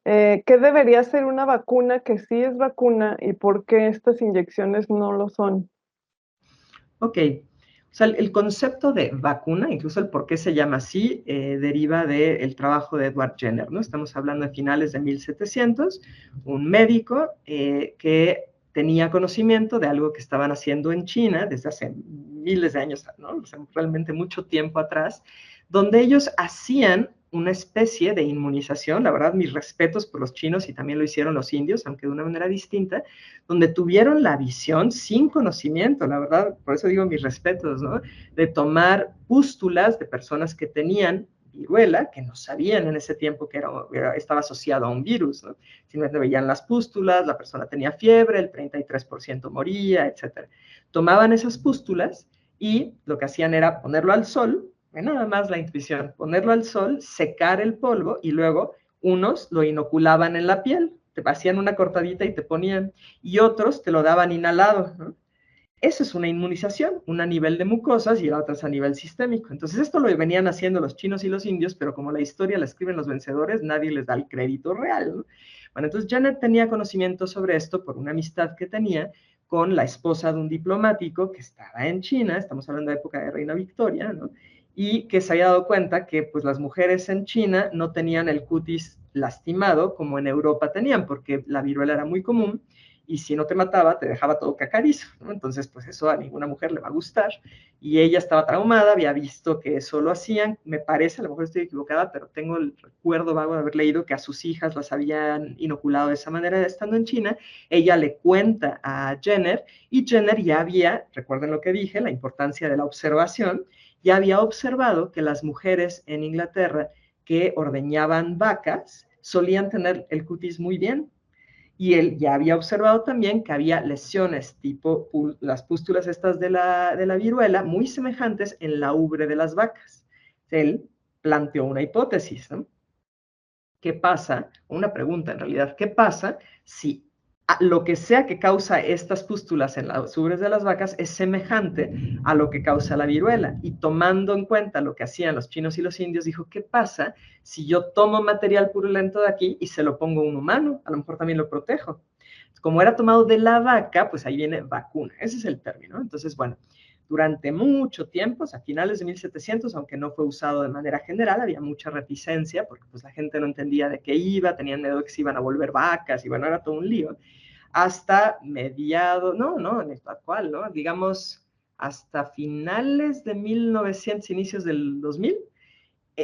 ¿qué debería ser una vacuna que sí es vacuna y por qué estas inyecciones no lo son? Ok, o sea, el concepto de vacuna, incluso el por qué se llama así, deriva del trabajo de Edward Jenner, ¿no? Estamos hablando de finales de 1700, un médico que tenía conocimiento de algo que estaban haciendo en China desde hace miles de años, ¿no? O sea, realmente mucho tiempo atrás, donde ellos hacían una especie de inmunización, la verdad, mis respetos por los chinos y también lo hicieron los indios, aunque de una manera distinta, donde tuvieron la visión sin conocimiento, la verdad, por eso digo mis respetos, ¿no? De tomar pústulas de personas que tenían viruela, que no sabían en ese tiempo que estaba asociado a un virus, ¿no? Simplemente veían las pústulas, la persona tenía fiebre, el 33% moría, etc. Tomaban esas pústulas y lo que hacían era ponerlo al sol, nada más la intuición, ponerlo al sol, secar el polvo y luego unos lo inoculaban en la piel, te hacían una cortadita y te ponían, y otros te lo daban inhalado, ¿no? Eso es una inmunización, una a nivel de mucosas y la otra es a nivel sistémico. Entonces esto lo venían haciendo los chinos y los indios, pero como la historia la escriben los vencedores, nadie les da el crédito real, ¿no? Bueno, entonces Janet tenía conocimiento sobre esto por una amistad que tenía con la esposa de un diplomático que estaba en China, estamos hablando de época de Reina Victoria, ¿no? Y que se había dado cuenta que pues las mujeres en China no tenían el cutis lastimado como en Europa tenían, porque la viruela era muy común y si no te mataba, te dejaba todo cacarizo, ¿no? Entonces, pues eso a ninguna mujer le va a gustar. Y ella estaba traumada, había visto que eso lo hacían, me parece, a lo mejor estoy equivocada, pero tengo el recuerdo vago de haber leído que a sus hijas las habían inoculado de esa manera estando en China. Ella le cuenta a Jenner y Jenner ya había, recuerden lo que dije, la importancia de la observación, ya había observado que las mujeres en Inglaterra que ordeñaban vacas solían tener el cutis muy bien. Y él ya había observado también que había lesiones tipo las pústulas estas de la viruela muy semejantes en la ubre de las vacas. Él planteó una hipótesis, ¿no? ¿Qué pasa? Una pregunta en realidad. ¿Qué pasa si lo que sea que causa estas pústulas en las ubres de las vacas es semejante a lo que causa la viruela? Y tomando en cuenta lo que hacían los chinos y los indios, dijo, ¿qué pasa si yo tomo material purulento de aquí y se lo pongo a un humano? A lo mejor también lo protejo. Como era tomado de la vaca, pues ahí viene vacuna. Ese es el término. Entonces, bueno, durante mucho tiempo, a finales de 1700, aunque no fue usado de manera general, había mucha reticencia porque pues la gente no entendía de qué iba, tenían miedo de que se iban a volver vacas y bueno, era todo un lío. Hasta mediados, no, en esto actual, ¿no? Digamos, hasta finales de 1900, inicios del 2000,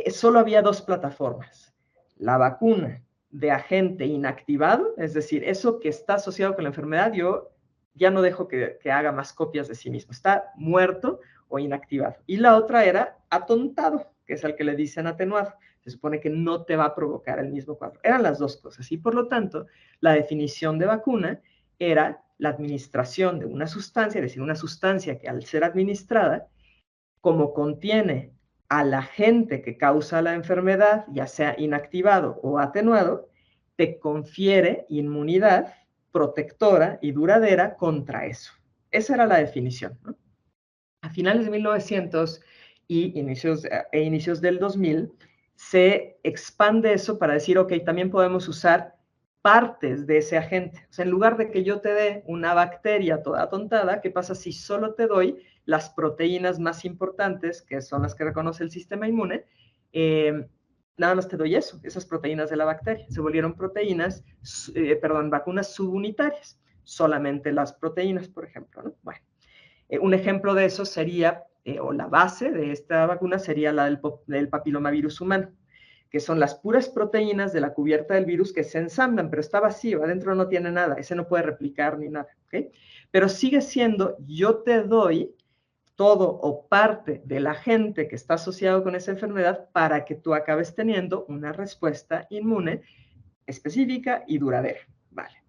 solo había 2 plataformas. La vacuna de agente inactivado, es decir, eso que está asociado con la enfermedad, yo ya no dejo que haga más copias de sí mismo, está muerto o inactivado. Y la otra era atontado, que es al que le dicen atenuado. Se supone que no te va a provocar el mismo cuadro. Eran las 2 cosas y por lo tanto la definición de vacuna era la administración de una sustancia, es decir, una sustancia que al ser administrada, como contiene al agente que causa la enfermedad, ya sea inactivado o atenuado, te confiere inmunidad protectora y duradera contra eso. Esa era la definición, ¿no? A finales de 1900 y inicios del 2000, se expande eso para decir, ok, también podemos usar partes de ese agente. O sea, en lugar de que yo te dé una bacteria toda tontada, ¿qué pasa si solo te doy las proteínas más importantes, que son las que reconoce el sistema inmune? Nada más te doy eso, esas proteínas de la bacteria. Se volvieron vacunas subunitarias, solamente las proteínas, por ejemplo, ¿no? Bueno, un ejemplo de eso sería, o la base de esta vacuna sería la del papilomavirus humano, que son las puras proteínas de la cubierta del virus que se ensamblan, pero está vacío, adentro no tiene nada, ese no puede replicar ni nada, ¿ok? Pero sigue siendo, yo te doy todo o parte del agente que está asociado con esa enfermedad para que tú acabes teniendo una respuesta inmune específica y duradera, ¿vale?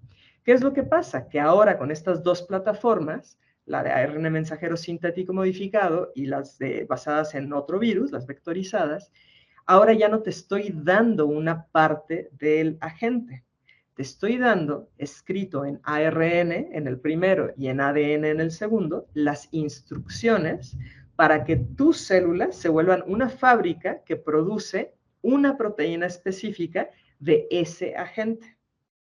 ¿Qué es lo que pasa? Que ahora con estas dos plataformas, la de ARN mensajero sintético modificado y las basadas en otro virus, las vectorizadas, ahora ya no te estoy dando una parte del agente. Te estoy dando, escrito en ARN en el primero y en ADN en el segundo, las instrucciones para que tus células se vuelvan una fábrica que produce una proteína específica de ese agente.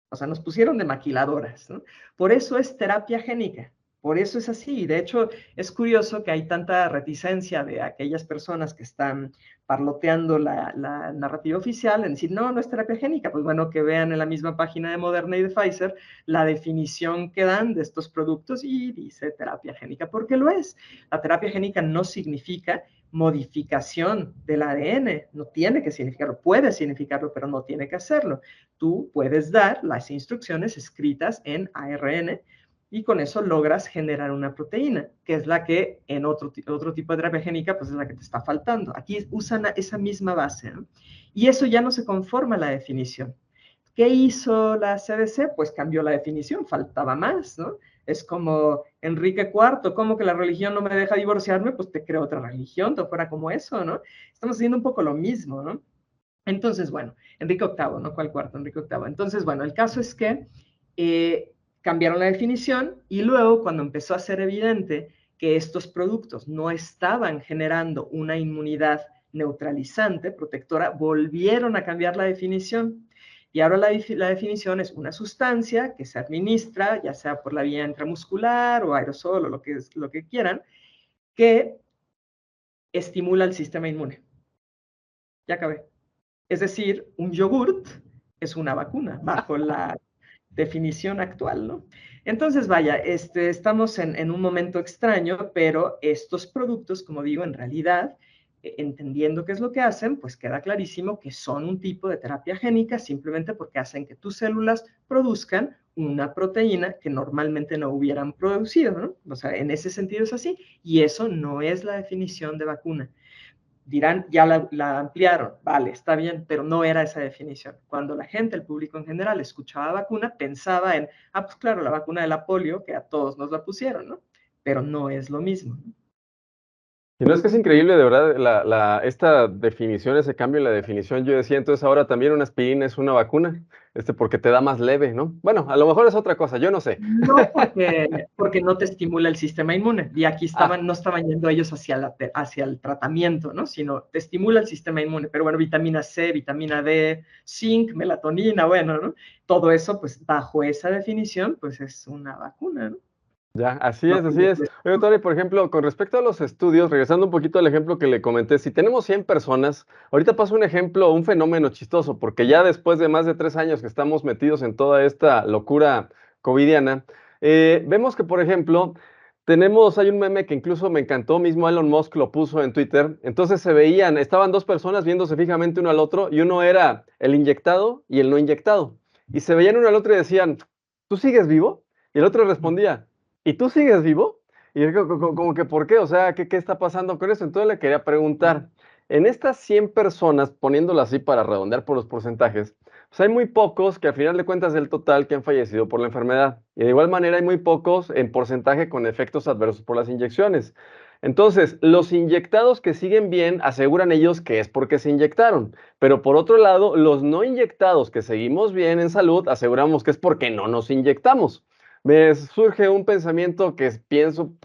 O sea, nos pusieron de maquiladoras, ¿no? Por eso es terapia génica. Por eso es así. De hecho, es curioso que hay tanta reticencia de aquellas personas que están parloteando la narrativa oficial en decir, no, no es terapia génica. Pues bueno, que vean en la misma página de Moderna y de Pfizer la definición que dan de estos productos y dice terapia génica, porque lo es. La terapia génica no significa modificación del ADN, no tiene que significarlo, puede significarlo, pero no tiene que hacerlo. Tú puedes dar las instrucciones escritas en ARN y con eso logras generar una proteína, que es la que en otro tipo de terapia génica, pues es la que te está faltando. Aquí usan esa misma base, ¿no? Y eso ya no se conforma a la definición. ¿Qué hizo la CDC? Pues cambió la definición, faltaba más, ¿no? Es como Enrique IV, ¿cómo que la religión no me deja divorciarme? Pues te creo otra religión, todo fuera como eso, ¿no? Estamos haciendo un poco lo mismo, ¿no? Entonces, bueno, Enrique VIII, ¿no? ¿Cuál cuarto? Enrique VIII. Entonces, bueno, el caso es que cambiaron la definición y luego cuando empezó a ser evidente que estos productos no estaban generando una inmunidad neutralizante, protectora, volvieron a cambiar la definición. Y ahora la definición es una sustancia que se administra, ya sea por la vía intramuscular o aerosol o lo que quieran, que estimula el sistema inmune. Ya acabé. Es decir, un yogurt es una vacuna bajo la definición actual, ¿no? Entonces, vaya, estamos en un momento extraño, pero estos productos, como digo, en realidad, entendiendo qué es lo que hacen, pues queda clarísimo que son un tipo de terapia génica simplemente porque hacen que tus células produzcan una proteína que normalmente no hubieran producido, ¿no? O sea, en ese sentido es así, y eso no es la definición de vacuna. Dirán, ya la ampliaron, vale, está bien, pero no era esa definición. Cuando la gente, el público en general, escuchaba vacuna, pensaba en, pues claro, la vacuna de la polio, que a todos nos la pusieron, ¿no? Pero no es lo mismo. Y no es que es increíble, de verdad, esta definición, ese cambio en la definición, yo decía, entonces ahora también una aspirina es una vacuna, porque te da más leve, ¿no? Bueno, a lo mejor es otra cosa, yo no sé. No, porque no te estimula el sistema inmune, y aquí no estaban yendo ellos hacia el tratamiento, ¿no? Sino te estimula el sistema inmune, pero bueno, vitamina C, vitamina D, zinc, melatonina, bueno, ¿no? Todo eso, pues bajo esa definición, pues es una vacuna, ¿no? Ya, así es, así es. Oye, Tony, por ejemplo, con respecto a los estudios, regresando un poquito al ejemplo que le comenté, si tenemos 100 personas, ahorita pasa un ejemplo, un fenómeno chistoso, porque ya después de más de 3 años que estamos metidos en toda esta locura covidiana, vemos que, por ejemplo, hay un meme que incluso me encantó, mismo Elon Musk lo puso en Twitter, entonces estaban dos personas viéndose fijamente uno al otro, y uno era el inyectado y el no inyectado, y se veían uno al otro y decían, ¿tú sigues vivo? Y el otro respondía, ¿y tú sigues vivo? Y yo como que, ¿por qué? O sea, ¿qué está pasando con eso? Entonces le quería preguntar, en estas 100 personas, poniéndolo así para redondear por los porcentajes, pues hay muy pocos que al final de cuentas del total que han fallecido por la enfermedad. Y de igual manera hay muy pocos en porcentaje con efectos adversos por las inyecciones. Entonces, los inyectados que siguen bien aseguran ellos que es porque se inyectaron. Pero por otro lado, los no inyectados que seguimos bien en salud aseguramos que es porque no nos inyectamos. Me surge un pensamiento que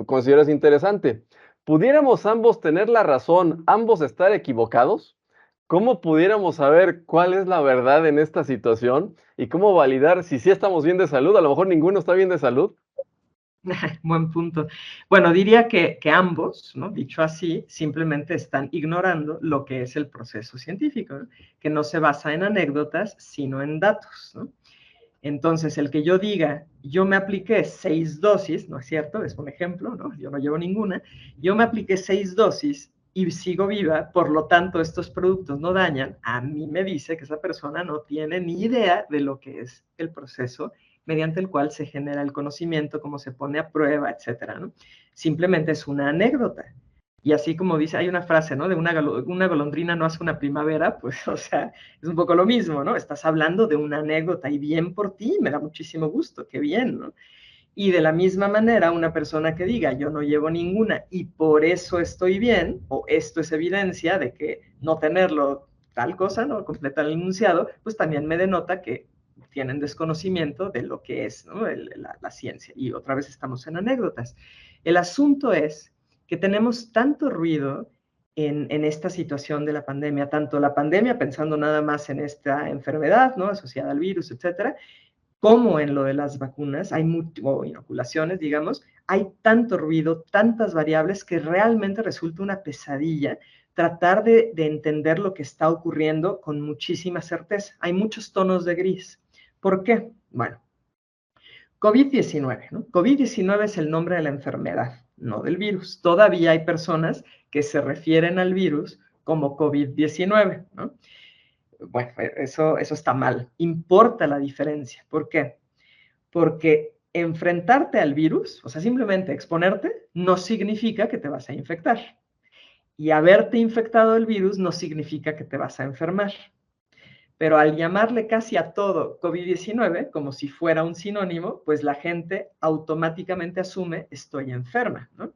considero es interesante. ¿Pudiéramos ambos tener la razón, ambos estar equivocados? ¿Cómo pudiéramos saber cuál es la verdad en esta situación y cómo validar si sí estamos bien de salud? A lo mejor ninguno está bien de salud. Buen punto. Bueno, diría que ambos, ¿no? Dicho así, simplemente están ignorando lo que es el proceso científico, ¿no? Que no se basa en anécdotas, sino en datos, ¿no? Entonces, el que yo diga, yo me apliqué 6 dosis, ¿no es cierto? Es un ejemplo, ¿no? Yo no llevo ninguna. Yo me apliqué 6 dosis y sigo viva, por lo tanto, estos productos no dañan. A mí me dice que esa persona no tiene ni idea de lo que es el proceso mediante el cual se genera el conocimiento, cómo se pone a prueba, etcétera, ¿no? Simplemente es una anécdota. Y así como dice, hay una frase, ¿no? De una golondrina no hace una primavera, pues, o sea, es un poco lo mismo, ¿no? Estás hablando de una anécdota y bien por ti, me da muchísimo gusto, qué bien, ¿no? Y de la misma manera, una persona que diga, yo no llevo ninguna y por eso estoy bien, o esto es evidencia de que no tenerlo tal cosa, ¿no? Completa el enunciado, pues también me denota que tienen desconocimiento de lo que es, ¿no? La ciencia. Y otra vez estamos en anécdotas. El asunto es que tenemos tanto ruido en esta situación de la pandemia, tanto la pandemia pensando nada más en esta enfermedad, ¿no? Asociada al virus, etcétera, como en lo de las vacunas, o inoculaciones, digamos, hay tanto ruido, tantas variables que realmente resulta una pesadilla tratar de entender lo que está ocurriendo con muchísima certeza. Hay muchos tonos de gris. ¿Por qué? Bueno, COVID-19, ¿no? COVID-19 es el nombre de la enfermedad, no del virus. Todavía hay personas que se refieren al virus como COVID-19, ¿no? Bueno, eso está mal. Importa la diferencia. ¿Por qué? Porque enfrentarte al virus, o sea, simplemente exponerte, no significa que te vas a infectar. Y haberte infectado el virus no significa que te vas a enfermar. Pero al llamarle casi a todo COVID-19, como si fuera un sinónimo, pues la gente automáticamente asume estoy enferma, ¿no?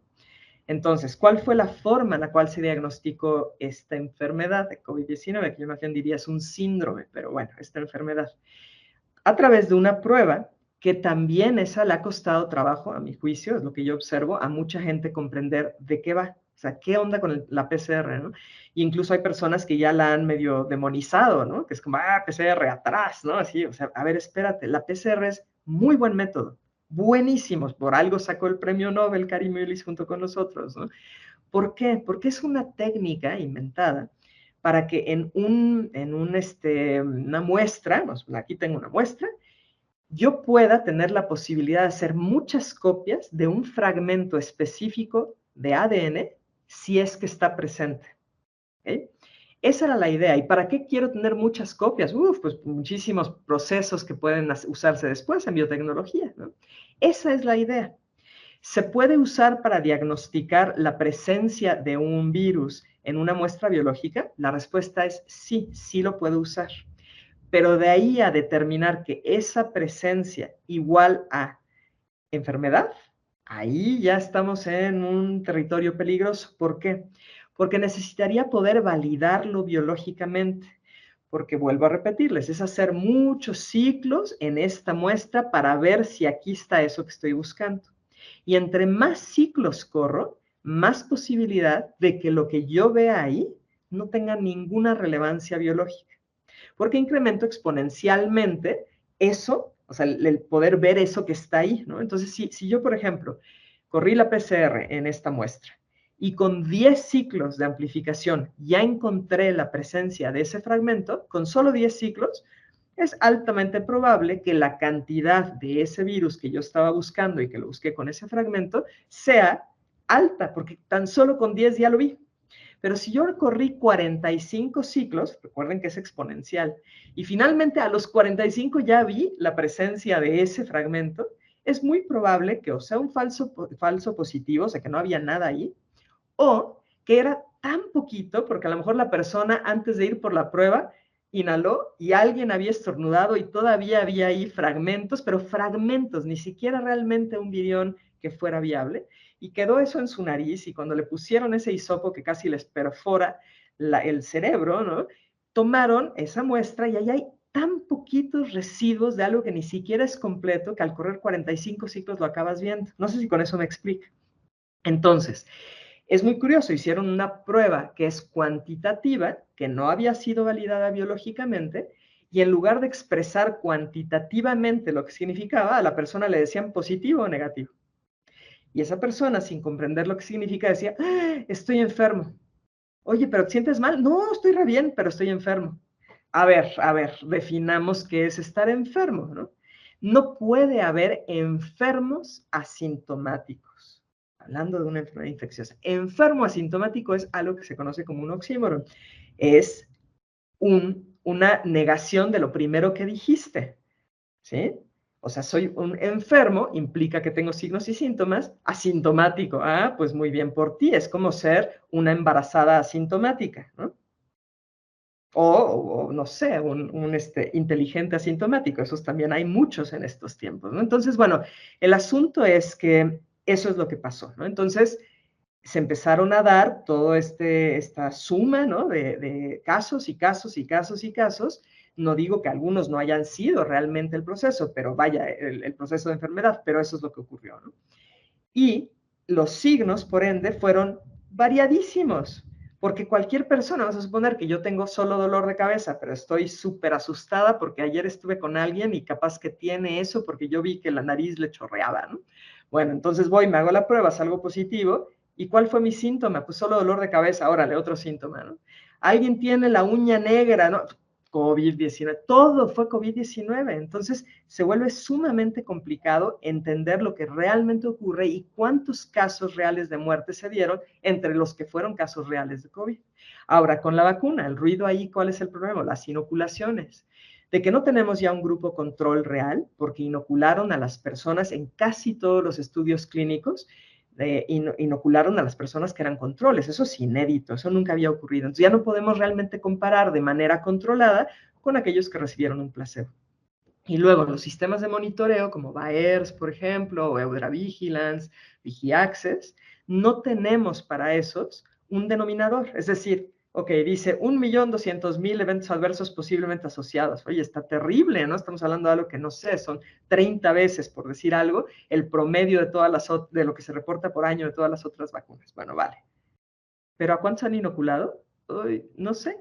Entonces, ¿cuál fue la forma en la cual se diagnosticó esta enfermedad de COVID-19? Que yo más bien diría es un síndrome, pero bueno, esta enfermedad. A través de una prueba que también esa le ha costado trabajo, a mi juicio, es lo que yo observo, a mucha gente comprender de qué va. O sea, ¿qué onda con la PCR, no? Y incluso hay personas que ya la han medio demonizado, ¿no? Que es como, PCR atrás, ¿no? Así, o sea, a ver, espérate, la PCR es muy buen método, buenísimos, por algo sacó el premio Nobel Karim Mullis junto con nosotros, ¿no? ¿Por qué? Porque es una técnica inventada para que una muestra, aquí tengo una muestra, yo pueda tener la posibilidad de hacer muchas copias de un fragmento específico de ADN si es que está presente. ¿Okay? Esa era la idea. ¿Y para qué quiero tener muchas copias? Pues muchísimos procesos que pueden usarse después en biotecnología, ¿no? Esa es la idea. ¿Se puede usar para diagnosticar la presencia de un virus en una muestra biológica? La respuesta es sí, sí lo puedo usar. Pero de ahí a determinar que esa presencia igual a enfermedad, ahí ya estamos en un territorio peligroso. ¿Por qué? Porque necesitaría poder validarlo biológicamente. Porque vuelvo a repetirles, es hacer muchos ciclos en esta muestra para ver si aquí está eso que estoy buscando. Y entre más ciclos corro, más posibilidad de que lo que yo vea ahí no tenga ninguna relevancia biológica. Porque incremento exponencialmente eso, o sea, el poder ver eso que está ahí, ¿no? Entonces, si yo, por ejemplo, corrí la PCR en esta muestra y con 10 ciclos de amplificación ya encontré la presencia de ese fragmento, con solo 10 ciclos, es altamente probable que la cantidad de ese virus que yo estaba buscando y que lo busqué con ese fragmento sea alta, porque tan solo con 10 ya lo vi. Pero si yo corrí 45 ciclos, recuerden que es exponencial, y finalmente a los 45 ya vi la presencia de ese fragmento, es muy probable que o sea un falso positivo, o sea que no había nada ahí, o que era tan poquito, porque a lo mejor la persona antes de ir por la prueba inhaló y alguien había estornudado y todavía había ahí fragmentos, pero fragmentos, ni siquiera realmente un virión que fuera viable, y quedó eso en su nariz, y cuando le pusieron ese hisopo que casi les perfora el cerebro, ¿no? Tomaron esa muestra y ahí hay tan poquitos residuos de algo que ni siquiera es completo que al correr 45 ciclos lo acabas viendo. No sé si con eso me explica. Entonces, Es muy curioso, hicieron una prueba que es cuantitativa, que no había sido validada biológicamente, y en lugar de expresar cuantitativamente lo que significaba, a la persona le decían positivo o negativo. Y esa persona, sin comprender lo que significa, decía, ¡ah, estoy enfermo! Oye, ¿pero te sientes mal? No, estoy re bien, pero estoy enfermo. A ver, definamos qué es estar enfermo, ¿no? No puede haber enfermos asintomáticos. Hablando de una enfermedad infecciosa. Enfermo asintomático es algo que se conoce como un oxímoron. Es una negación de lo primero que dijiste, ¿sí? O sea, soy un enfermo, implica que tengo signos y síntomas, asintomático. Ah, pues muy bien por ti, es como ser una embarazada asintomática, ¿no? O no sé, un inteligente asintomático, esos también hay muchos en estos tiempos, ¿no? Entonces, bueno, el asunto es que eso es lo que pasó, ¿no? Entonces, se empezaron a dar toda esta suma, ¿no? De casos y casos y casos y casos. No digo que algunos no hayan sido realmente el proceso, pero vaya, el proceso de enfermedad, pero eso es lo que ocurrió, ¿no? Y los signos, por ende, fueron variadísimos, porque cualquier persona, vamos a suponer que yo tengo solo dolor de cabeza, pero estoy súper asustada porque ayer estuve con alguien y capaz que tiene eso porque yo vi que la nariz le chorreaba, ¿no? Bueno, entonces voy, me hago la prueba, salgo positivo. ¿Y cuál fue mi síntoma? Pues solo dolor de cabeza, órale, otro síntoma, ¿no? Alguien tiene la uña negra, ¿no? COVID-19, todo fue COVID-19. Entonces se vuelve sumamente complicado entender lo que realmente ocurre y cuántos casos reales de muerte se dieron entre los que fueron casos reales de COVID. Ahora, con la vacuna, el ruido ahí, ¿cuál es el problema? Las inoculaciones. De que no tenemos ya un grupo control real, porque inocularon a las personas en casi todos los estudios clínicos, inocularon a las personas que eran controles. Eso es inédito, eso nunca había ocurrido. Entonces ya no podemos realmente comparar de manera controlada con aquellos que recibieron un placebo. Y luego los sistemas de monitoreo como VAERS, por ejemplo, o EudraVigilance, VigiAccess, no tenemos para esos un denominador. Es decir, ok, dice 1.200.000 eventos adversos posiblemente asociados. Oye, está terrible, ¿no? Estamos hablando de algo que no sé, son 30 veces, por decir algo, el promedio de lo que se reporta por año de todas las otras vacunas. Bueno, vale. ¿Pero a cuántos han inoculado? Uy, no sé.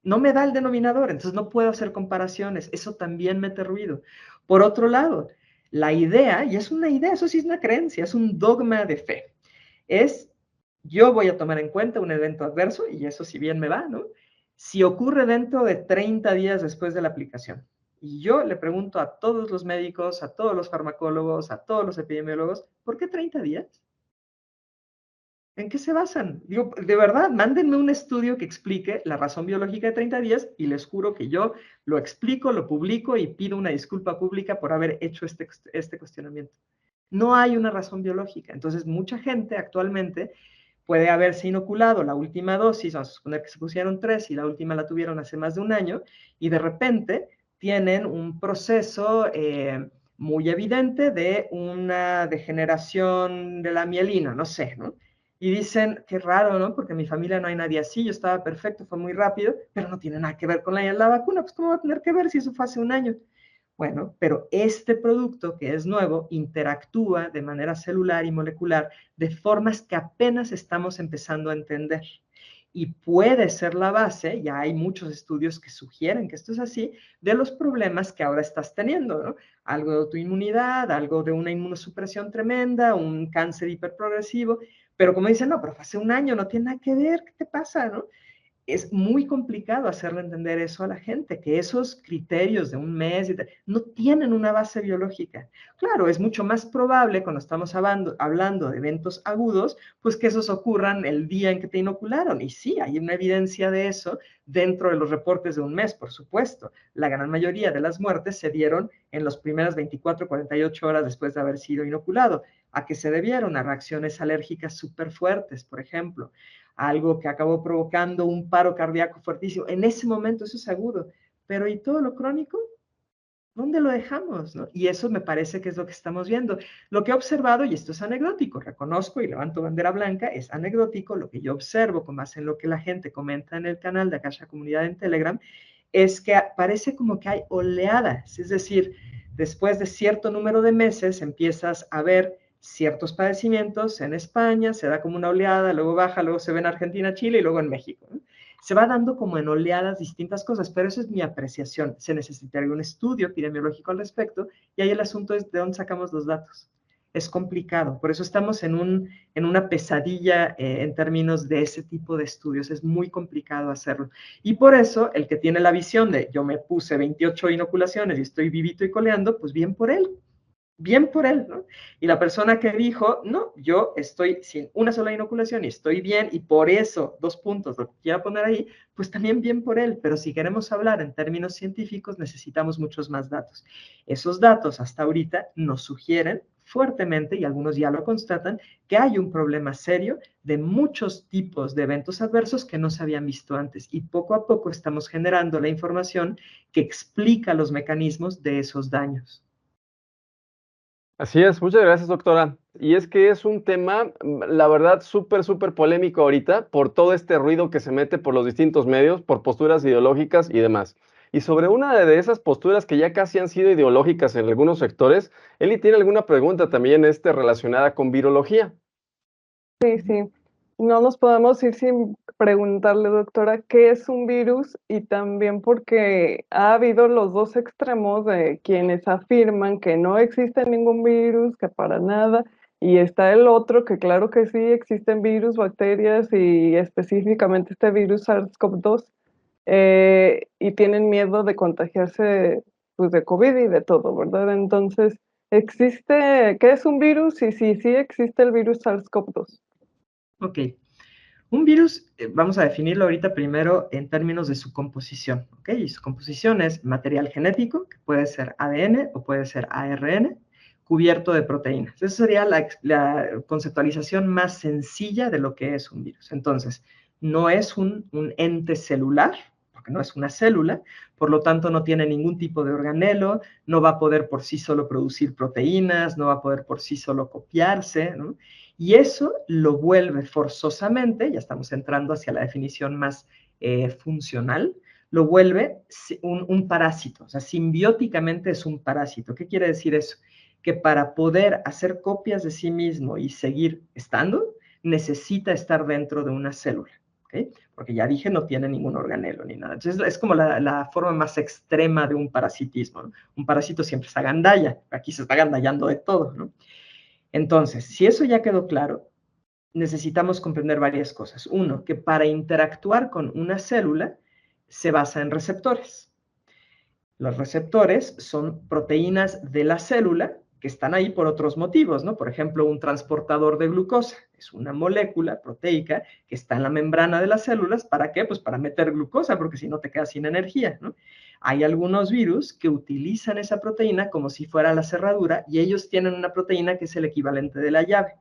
No me da el denominador, entonces no puedo hacer comparaciones. Eso también mete ruido. Por otro lado, la idea, y es una idea, eso sí es una creencia, es un dogma de fe, es yo voy a tomar en cuenta un evento adverso, y eso si bien me va, ¿no? Si ocurre dentro de 30 días después de la aplicación, y yo le pregunto a todos los médicos, a todos los farmacólogos, a todos los epidemiólogos, ¿por qué 30 días? ¿En qué se basan? Digo, de verdad, mándenme un estudio que explique la razón biológica de 30 días y les juro que yo lo explico, lo publico y pido una disculpa pública por haber hecho este cuestionamiento. No hay una razón biológica. Entonces, mucha gente actualmente puede haberse inoculado la última dosis, vamos a suponer que se pusieron 3 y la última la tuvieron hace más de un año, y de repente tienen un proceso muy evidente de una degeneración de la mielina, no sé, ¿no? Y dicen, qué raro, ¿no? Porque en mi familia no hay nadie así, yo estaba perfecto, fue muy rápido, pero no tiene nada que ver con la vacuna. Pues, ¿cómo va a tener que ver si eso fue hace un año? Bueno, pero este producto que es nuevo interactúa de manera celular y molecular de formas que apenas estamos empezando a entender. Y puede ser la base, ya hay muchos estudios que sugieren que esto es así, de los problemas que ahora estás teniendo, ¿no? Algo de autoinmunidad, algo de una inmunosupresión tremenda, un cáncer hiperprogresivo, pero como dicen, no, pero hace un año no tiene nada que ver, ¿qué te pasa, no? Es muy complicado hacerle entender eso a la gente, que esos criterios de un mes no tienen una base biológica. Claro, es mucho más probable cuando estamos hablando de eventos agudos, pues que esos ocurran el día en que te inocularon. Y sí, hay una evidencia de eso dentro de los reportes de un mes, por supuesto. La gran mayoría de las muertes se dieron en las primeras 24, 48 horas después de haber sido inoculado. ¿A qué se debieron? A reacciones alérgicas súper fuertes, por ejemplo. Algo que acabó provocando un paro cardíaco fuertísimo. En ese momento eso es agudo, pero ¿y todo lo crónico? ¿Dónde lo dejamos? ¿No? Y eso me parece que es lo que estamos viendo. Lo que he observado, y esto es anecdótico, reconozco y levanto bandera blanca, es anecdótico, lo que yo observo, con más en lo que la gente comenta en el canal de Akasha Comunidad en Telegram, es que parece como que hay oleadas, es decir, después de cierto número de meses empiezas a ver ciertos padecimientos en España, se da como una oleada, luego baja, luego se ve en Argentina, Chile y luego en México, ¿no? Se va dando como en oleadas distintas cosas, pero eso es mi apreciación. Se necesitaría un estudio epidemiológico al respecto y ahí el asunto es de dónde sacamos los datos. Es complicado, por eso estamos en una pesadilla en términos de ese tipo de estudios. Es muy complicado hacerlo. Y por eso el que tiene la visión de yo me puse 28 inoculaciones y estoy vivito y coleando, pues bien por él, ¿no? Y la persona que dijo, no, yo estoy sin una sola inoculación y estoy bien y por eso, 2 puntos, lo que quiera poner ahí, pues también bien por él. Pero si queremos hablar en términos científicos, necesitamos muchos más datos. Esos datos hasta ahorita nos sugieren fuertemente, y algunos ya lo constatan, que hay un problema serio de muchos tipos de eventos adversos que no se habían visto antes. Y poco a poco estamos generando la información que explica los mecanismos de esos daños. Así es, muchas gracias, doctora. Y es que es un tema, la verdad, súper, súper polémico ahorita por todo este ruido que se mete por los distintos medios, por posturas ideológicas y demás. Y sobre una de esas posturas que ya casi han sido ideológicas en algunos sectores, Eli tiene alguna pregunta también relacionada con virología. Sí, sí. No nos podemos ir sin preguntarle, doctora, qué es un virus y también porque ha habido los dos extremos de quienes afirman que no existe ningún virus, que para nada, y está el otro que claro que sí existen virus, bacterias y específicamente este virus SARS-CoV-2 y tienen miedo de contagiarse pues de COVID y de todo, ¿verdad? Entonces, ¿qué es un virus? Y sí existe el virus SARS-CoV-2. Ok. Un virus, vamos a definirlo ahorita primero en términos de su composición, ¿ok? Y su composición es material genético, que puede ser ADN o puede ser ARN, cubierto de proteínas. Esa sería la conceptualización más sencilla de lo que es un virus. Entonces, no es un ente celular, porque no es una célula, por lo tanto no tiene ningún tipo de organelo, no va a poder por sí solo producir proteínas, no va a poder por sí solo copiarse, ¿no? Y eso lo vuelve forzosamente, ya estamos entrando hacia la definición más funcional, lo vuelve un parásito, o sea, simbióticamente es un parásito. ¿Qué quiere decir eso? Que para poder hacer copias de sí mismo y seguir estando, necesita estar dentro de una célula, ¿ok? Porque ya dije, no tiene ningún organelo ni nada. Entonces, es como la forma más extrema de un parasitismo, ¿no? Un parásito siempre se agandalla, aquí se está agandallando de todo, ¿no? Entonces, si eso ya quedó claro, necesitamos comprender varias cosas. Uno, que para interactuar con una célula se basa en receptores. Los receptores son proteínas de la célula que están ahí por otros motivos, ¿no? Por ejemplo, un transportador de glucosa es una molécula proteica que está en la membrana de las células. ¿Para qué? Pues para meter glucosa, porque si no te quedas sin energía, ¿no? Hay algunos virus que utilizan esa proteína como si fuera la cerradura y ellos tienen una proteína que es el equivalente de la llave.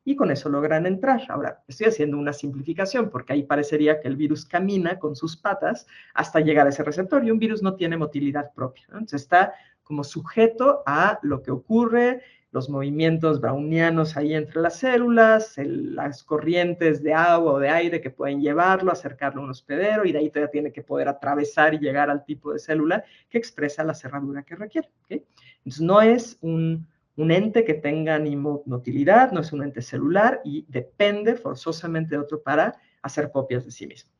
Y con eso logran entrar. Ahora, estoy haciendo una simplificación porque ahí parecería que el virus camina con sus patas hasta llegar a ese receptor y un virus no tiene motilidad propia, ¿no? Entonces está como sujeto a lo que ocurre, los movimientos brownianos ahí entre las células, las corrientes de agua o de aire que pueden llevarlo, acercarlo a un hospedero y de ahí todavía tiene que poder atravesar y llegar al tipo de célula que expresa la cerradura que requiere, ¿okay? Entonces no es un ente que tenga ni motilidad, no es un ente celular y depende forzosamente de otro para hacer copias de sí mismo.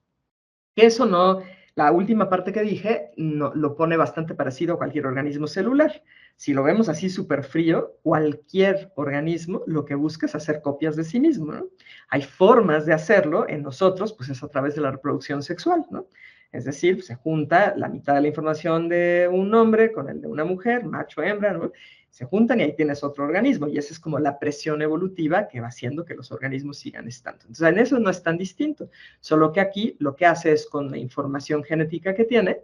Eso no, la última parte que dije no, lo pone bastante parecido a cualquier organismo celular. Si lo vemos así súper frío, cualquier organismo lo que busca es hacer copias de sí mismo, ¿no? Hay formas de hacerlo en nosotros, pues es a través de la reproducción sexual, ¿no? Es decir, se junta la mitad de la información de un hombre con el de una mujer, macho, hembra, ¿no? Se juntan y ahí tienes otro organismo, y esa es como la presión evolutiva que va haciendo que los organismos sigan estando. Entonces, en eso no es tan distinto, solo que aquí lo que hace es con la información genética que tiene,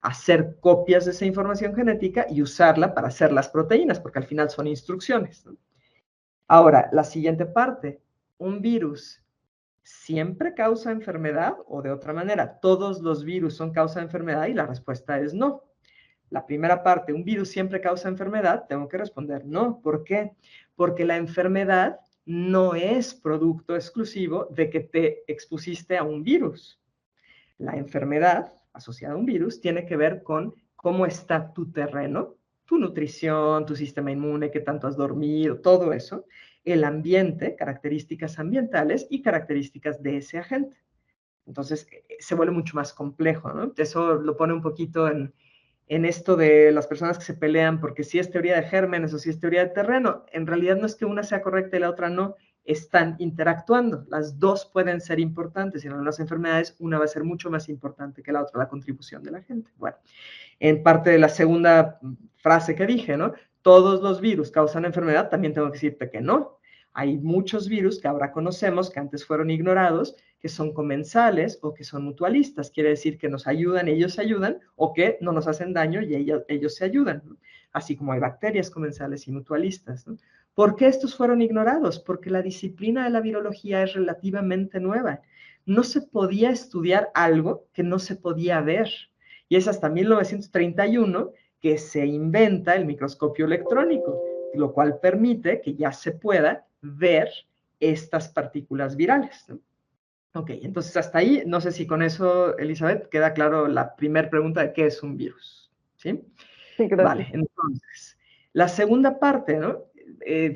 hacer copias de esa información genética y usarla para hacer las proteínas, porque al final son instrucciones, ¿no? Ahora, la siguiente parte, un virus siempre causa enfermedad o de otra manera, todos los virus son causa de enfermedad y la respuesta es no. La primera parte, ¿un virus siempre causa enfermedad? Tengo que responder no. ¿Por qué? Porque la enfermedad no es producto exclusivo de que te expusiste a un virus. La enfermedad asociada a un virus tiene que ver con cómo está tu terreno, tu nutrición, tu sistema inmune, qué tanto has dormido, todo eso, el ambiente, características ambientales y características de ese agente. Entonces, se vuelve mucho más complejo, ¿no? Eso lo pone un poquito en esto de las personas que se pelean porque si es teoría de gérmenes o si es teoría de terreno. En realidad no es que una sea correcta y la otra no, están interactuando. Las dos pueden ser importantes y en algunas enfermedades una va a ser mucho más importante que la otra, la contribución de la gente. Bueno, en parte de la segunda frase que dije, ¿no? Todos los virus causan enfermedad, también tengo que decirte que no. Hay muchos virus que ahora conocemos, que antes fueron ignorados, que son comensales o que son mutualistas. Quiere decir que nos ayudan, ellos se ayudan, o que no nos hacen daño y ellos se ayudan, ¿no? Así como hay bacterias comensales y mutualistas, ¿no? ¿Por qué estos fueron ignorados? Porque la disciplina de la virología es relativamente nueva. No se podía estudiar algo que no se podía ver. Y es hasta 1931 que se inventa el microscopio electrónico, lo cual permite que ya se pueda ver estas partículas virales, ¿no? Ok, entonces hasta ahí, no sé si con eso, Elizabeth, queda claro la primera pregunta de qué es un virus, ¿sí? Sí, gracias. Vale, entonces, la segunda parte, ¿no?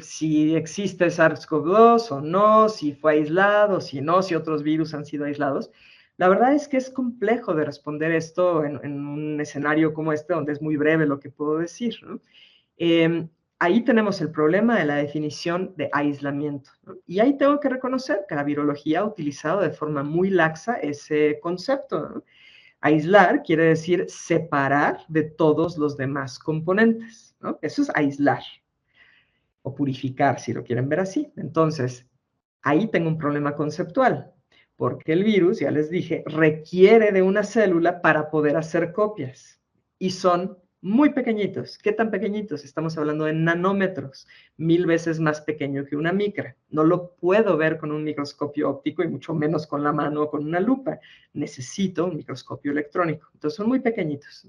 Si existe SARS-CoV-2 o no, si fue aislado, si no, si otros virus han sido aislados. La verdad es que es complejo de responder esto en un escenario como este, donde es muy breve lo que puedo decir, ¿no? Ahí tenemos el problema de la definición de aislamiento, ¿no? Y ahí tengo que reconocer que la virología ha utilizado de forma muy laxa ese concepto, ¿no? Aislar quiere decir separar de todos los demás componentes, ¿no? Eso es aislar o purificar, si lo quieren ver así. Entonces, ahí tengo un problema conceptual, porque el virus, ya les dije, requiere de una célula para poder hacer copias y son muy pequeñitos. ¿Qué tan pequeñitos? Estamos hablando de nanómetros, 1000 veces más pequeño que una micra. No lo puedo ver con un microscopio óptico y mucho menos con la mano o con una lupa. Necesito un microscopio electrónico. Entonces son muy pequeñitos.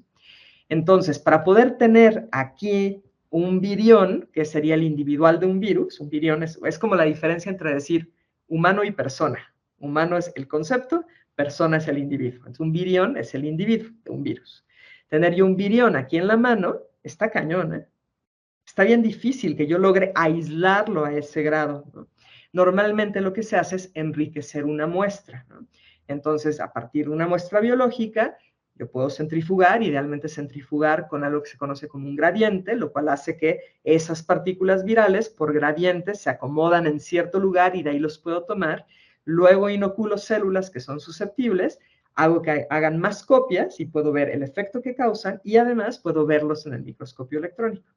Entonces, para poder tener aquí un virión, que sería el individual de un virus, un virión es como la diferencia entre decir humano y persona. Humano es el concepto, persona es el individuo. Entonces, un virión es el individuo de un virus. Tener yo un virión aquí en la mano está cañón, ¿eh? Está bien difícil que yo logre aislarlo a ese grado, ¿no? Normalmente lo que se hace es enriquecer una muestra, ¿no? Entonces, a partir de una muestra biológica, yo puedo centrifugar, idealmente centrifugar con algo que se conoce como un gradiente, lo cual hace que esas partículas virales por gradiente se acomodan en cierto lugar y de ahí los puedo tomar. Luego inoculo células que son susceptibles, hago que hagan más copias y puedo ver el efecto que causan y además puedo verlos en el microscopio electrónico.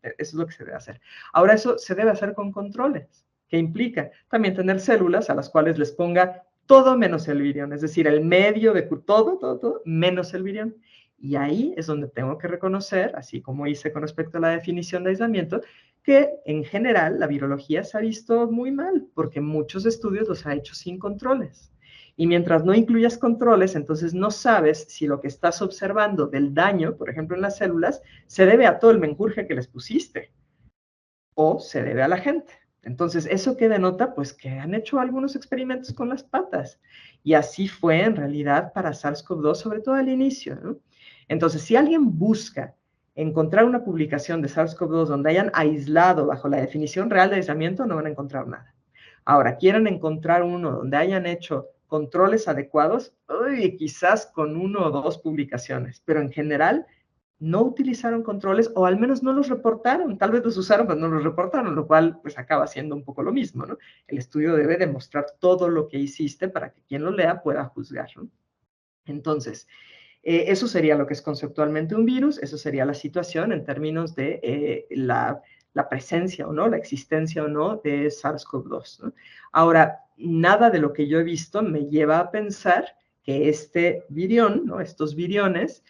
Eso es lo que se debe hacer. Ahora, eso se debe hacer con controles, que implica también tener células a las cuales les ponga todo menos el virión, es decir, el medio de todo, menos el virión. Y ahí es donde tengo que reconocer, así como hice con respecto a la definición de aislamiento, que en general la virología se ha visto muy mal, porque muchos estudios los ha hecho sin controles. Y mientras no incluyas controles, entonces no sabes si lo que estás observando del daño, por ejemplo en las células, se debe a todo el menjurje que les pusiste o se debe a la gente. Entonces, ¿eso qué denota? Pues que han hecho algunos experimentos con las patas. Y así fue en realidad para SARS-CoV-2, sobre todo al inicio, ¿no? Entonces, si alguien busca encontrar una publicación de SARS-CoV-2 donde hayan aislado bajo la definición real de aislamiento, no van a encontrar nada. Ahora, quieren encontrar uno donde hayan hecho controles adecuados, uy, quizás con 1 o 2 publicaciones, pero en general no utilizaron controles o al menos no los reportaron. Tal vez los usaron, pero no los reportaron, lo cual pues acaba siendo un poco lo mismo, ¿no? El estudio debe demostrar todo lo que hiciste para que quien lo lea pueda juzgar, ¿no? Entonces, eso sería lo que es conceptualmente un virus, eso sería la situación en términos de la presencia o no, la existencia o no de SARS-CoV-2, ¿no? Ahora, nada de lo que yo he visto me lleva a pensar que este virión, ¿no? Estos viriones,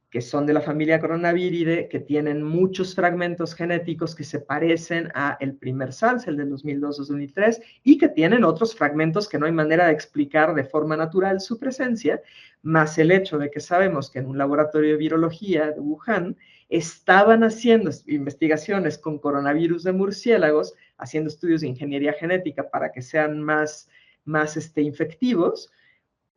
que son de la familia Coronaviridae, que tienen muchos fragmentos genéticos que se parecen a el primer SARS, el del 2002-2003, y que tienen otros fragmentos que no hay manera de explicar de forma natural su presencia, más el hecho de que sabemos que en un laboratorio de virología de Wuhan estaban haciendo investigaciones con coronavirus de murciélagos, haciendo estudios de ingeniería genética para que sean más infectivos.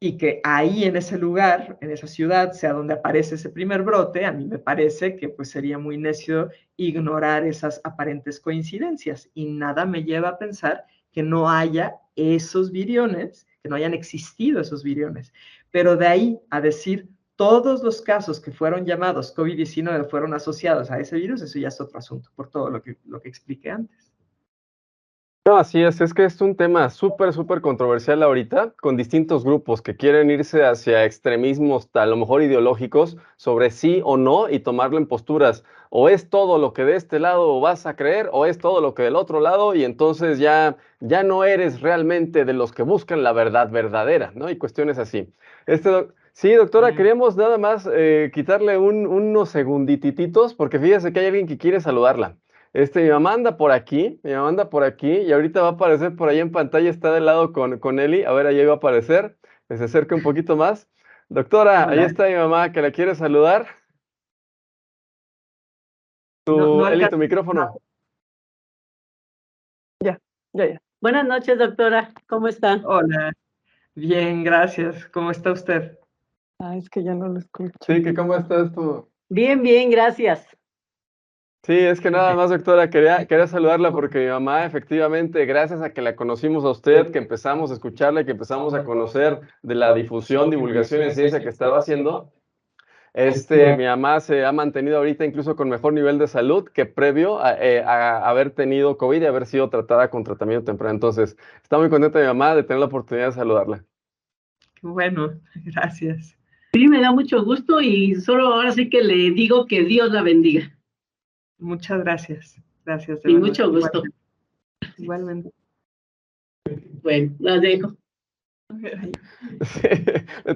y que ahí en ese lugar, en esa ciudad, sea donde aparece ese primer brote, a mí me parece que pues sería muy necio ignorar esas aparentes coincidencias y nada me lleva a pensar que no haya esos viriones, que no hayan existido esos viriones. Pero de ahí a decir todos los casos que fueron llamados COVID-19 fueron asociados a ese virus, eso ya es otro asunto, por todo lo que expliqué antes. No, así es que es un tema súper, súper controversial ahorita, con distintos grupos que quieren irse hacia extremismos, a lo mejor ideológicos, sobre sí o no, y tomarlo en posturas. O es todo lo que de este lado vas a creer, o es todo lo que del otro lado, y entonces ya no eres realmente de los que buscan la verdad verdadera, ¿no? Y cuestiones así. Sí, doctora, queríamos nada más quitarle unos segundititos, porque fíjese que hay alguien que quiere saludarla. Mi mamá anda por aquí, mi mamá anda por aquí y ahorita va a aparecer por ahí en pantalla, está de lado con Eli, a ver, ahí va a aparecer, que se acerque un poquito más. Doctora, ahí Hola. está mi mamá que la quiere saludar. No Eli, alcanzo. tu micrófono. Ya, ya. Buenas noches, doctora. ¿Cómo está? Hola, bien, gracias. ¿Cómo está usted? Ah, es que ya no lo escucho. Sí, que cómo estás tú. Bien, bien, gracias. Sí, es que nada más, doctora, quería saludarla porque mi mamá, efectivamente, gracias a que la conocimos a usted, que empezamos a escucharla y que empezamos a conocer de la difusión, divulgación en ciencia que estaba haciendo, mi mamá se ha mantenido ahorita incluso con mejor nivel de salud que previo a haber tenido COVID y haber sido tratada con tratamiento temprano. Entonces, está muy contenta mi mamá de tener la oportunidad de saludarla. Qué bueno, gracias. Sí, me da mucho gusto y solo ahora sí que le digo que Dios la bendiga. Muchas gracias. Gracias, de Y verdad. mucho gusto. Igualmente. Bueno, la dejo. Sí,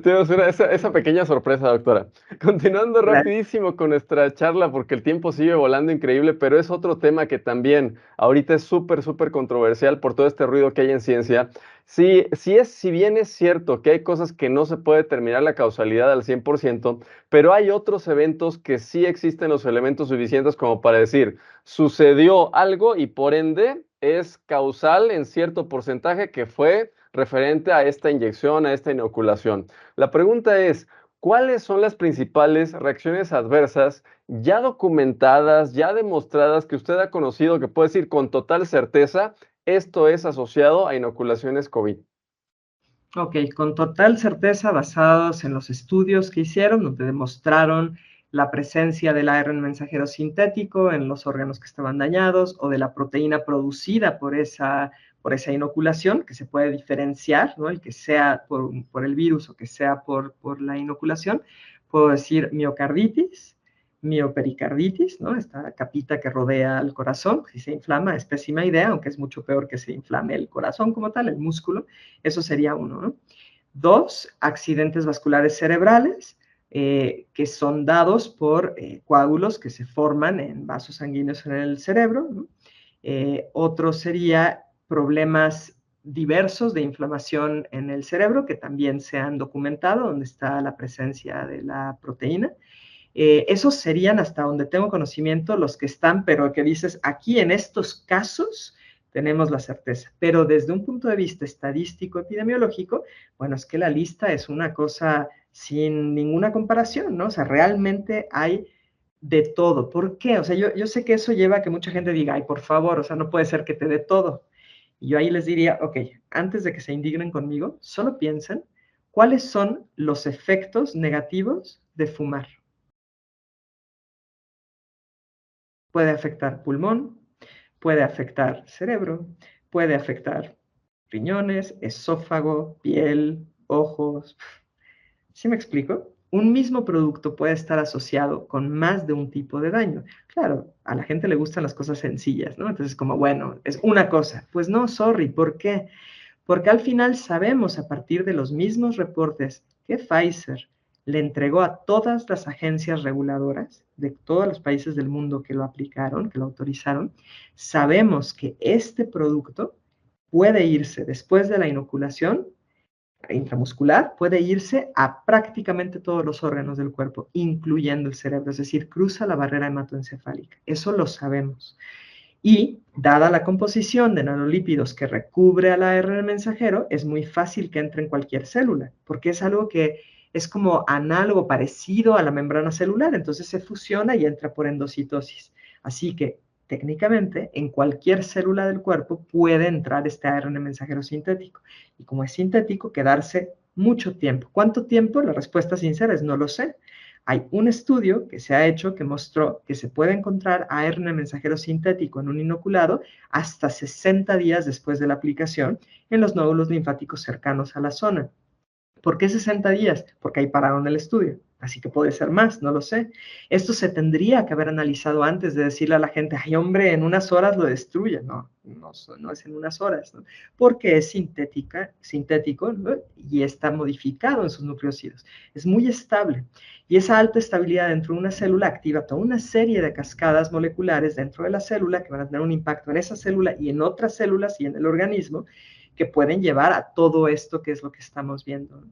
tenemos esa pequeña sorpresa, doctora. Continuando Gracias. rapidísimo con nuestra charla, porque el tiempo sigue volando increíble, pero es otro tema que también ahorita es súper, súper controversial por todo este ruido que hay en ciencia. Sí, si bien es cierto que hay cosas que no se puede determinar la causalidad al 100%, pero hay otros eventos que sí existen los elementos suficientes como para decir, sucedió algo y por ende es causal en cierto porcentaje que fue referente a esta inyección, a esta inoculación. La pregunta es, ¿cuáles son las principales reacciones adversas ya documentadas, ya demostradas, que usted ha conocido, que puede decir con total certeza, esto es asociado a inoculaciones COVID? Ok, con total certeza, basados en los estudios que hicieron, donde demostraron la presencia del ARN mensajero sintético en los órganos que estaban dañados o de la proteína producida por esa inoculación, que se puede diferenciar, ¿no? El que sea por el virus o que sea por la inoculación, puedo decir miocarditis, miopericarditis, ¿no? Esta capita que rodea al corazón, si se inflama, es pésima idea, aunque es mucho peor que se inflame el corazón como tal, el músculo. Eso sería uno, ¿no? Dos, accidentes vasculares cerebrales, que son dados por coágulos que se forman en vasos sanguíneos en el cerebro, ¿no? Otro sería problemas diversos de inflamación en el cerebro, que también se han documentado, donde está la presencia de la proteína. Esos serían, hasta donde tengo conocimiento, los que están, pero que dices, aquí en estos casos tenemos la certeza. Pero desde un punto de vista estadístico, epidemiológico, bueno, es que la lista es una cosa sin ninguna comparación, ¿no? O sea, realmente hay de todo. ¿Por qué? O sea, yo sé que eso lleva a que mucha gente diga, ay, por favor, o sea, no puede ser que te dé todo. Y yo ahí les diría, ok, antes de que se indignen conmigo, solo piensen cuáles son los efectos negativos de fumar. Puede afectar pulmón, puede afectar cerebro, puede afectar riñones, esófago, piel, ojos. ¿Sí me explico? Un mismo producto puede estar asociado con más de un tipo de daño. Claro, a la gente le gustan las cosas sencillas, ¿no? Entonces, como, bueno, es una cosa. Pues no, sorry, ¿por qué? Porque al final sabemos a partir de los mismos reportes que Pfizer le entregó a todas las agencias reguladoras de todos los países del mundo que lo aplicaron, que lo autorizaron, sabemos que este producto puede irse después de la inoculación intramuscular, puede irse a prácticamente todos los órganos del cuerpo, incluyendo el cerebro, es decir, cruza la barrera hematoencefálica. Eso lo sabemos. Y dada la composición de nanolípidos que recubre al ARN mensajero, es muy fácil que entre en cualquier célula, porque es algo que es como análogo, parecido a la membrana celular, entonces se fusiona y entra por endocitosis. Así que técnicamente en cualquier célula del cuerpo puede entrar este ARN mensajero sintético. Y como es sintético, quedarse mucho tiempo. ¿Cuánto tiempo? La respuesta sincera es no lo sé. Hay un estudio que se ha hecho que mostró que se puede encontrar ARN mensajero sintético en un inoculado hasta 60 días después de la aplicación en los nódulos linfáticos cercanos a la zona. ¿Por qué 60 días? Porque ahí pararon el estudio. Así que puede ser más, no lo sé. Esto se tendría que haber analizado antes de decirle a la gente, ay hombre, en unas horas lo destruye. No, no es en unas horas, ¿no? Porque es sintético, ¿no? Y está modificado en sus nucleósidos. Es muy estable. Y esa alta estabilidad dentro de una célula activa toda una serie de cascadas moleculares dentro de la célula que van a tener un impacto en esa célula y en otras células y en el organismo que pueden llevar a todo esto que es lo que estamos viendo.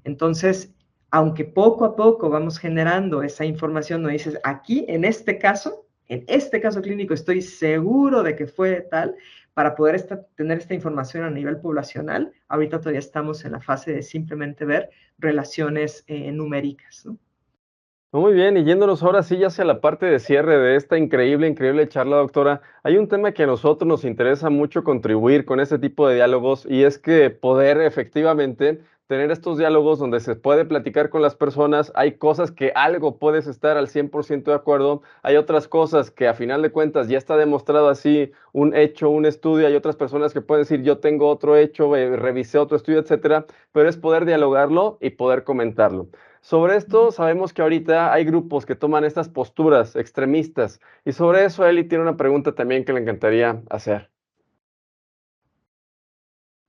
Entonces, aunque poco a poco vamos generando esa información, no dices, aquí en este caso clínico estoy seguro de que fue tal, para poder tener esta información a nivel poblacional, ahorita todavía estamos en la fase de simplemente ver relaciones numéricas, ¿no? Muy bien, y yéndonos ahora sí ya hacia la parte de cierre de esta increíble charla, doctora, hay un tema que a nosotros nos interesa mucho contribuir con este tipo de diálogos y es que poder efectivamente tener estos diálogos donde se puede platicar con las personas, hay cosas que algo puedes estar al 100% de acuerdo, hay otras cosas que a final de cuentas ya está demostrado así, un hecho, un estudio, hay otras personas que pueden decir yo tengo otro hecho, revisé otro estudio, etcétera, pero es poder dialogarlo y poder comentarlo. Sobre esto sabemos que ahorita hay grupos que toman estas posturas extremistas y sobre eso Eli tiene una pregunta también que le encantaría hacer.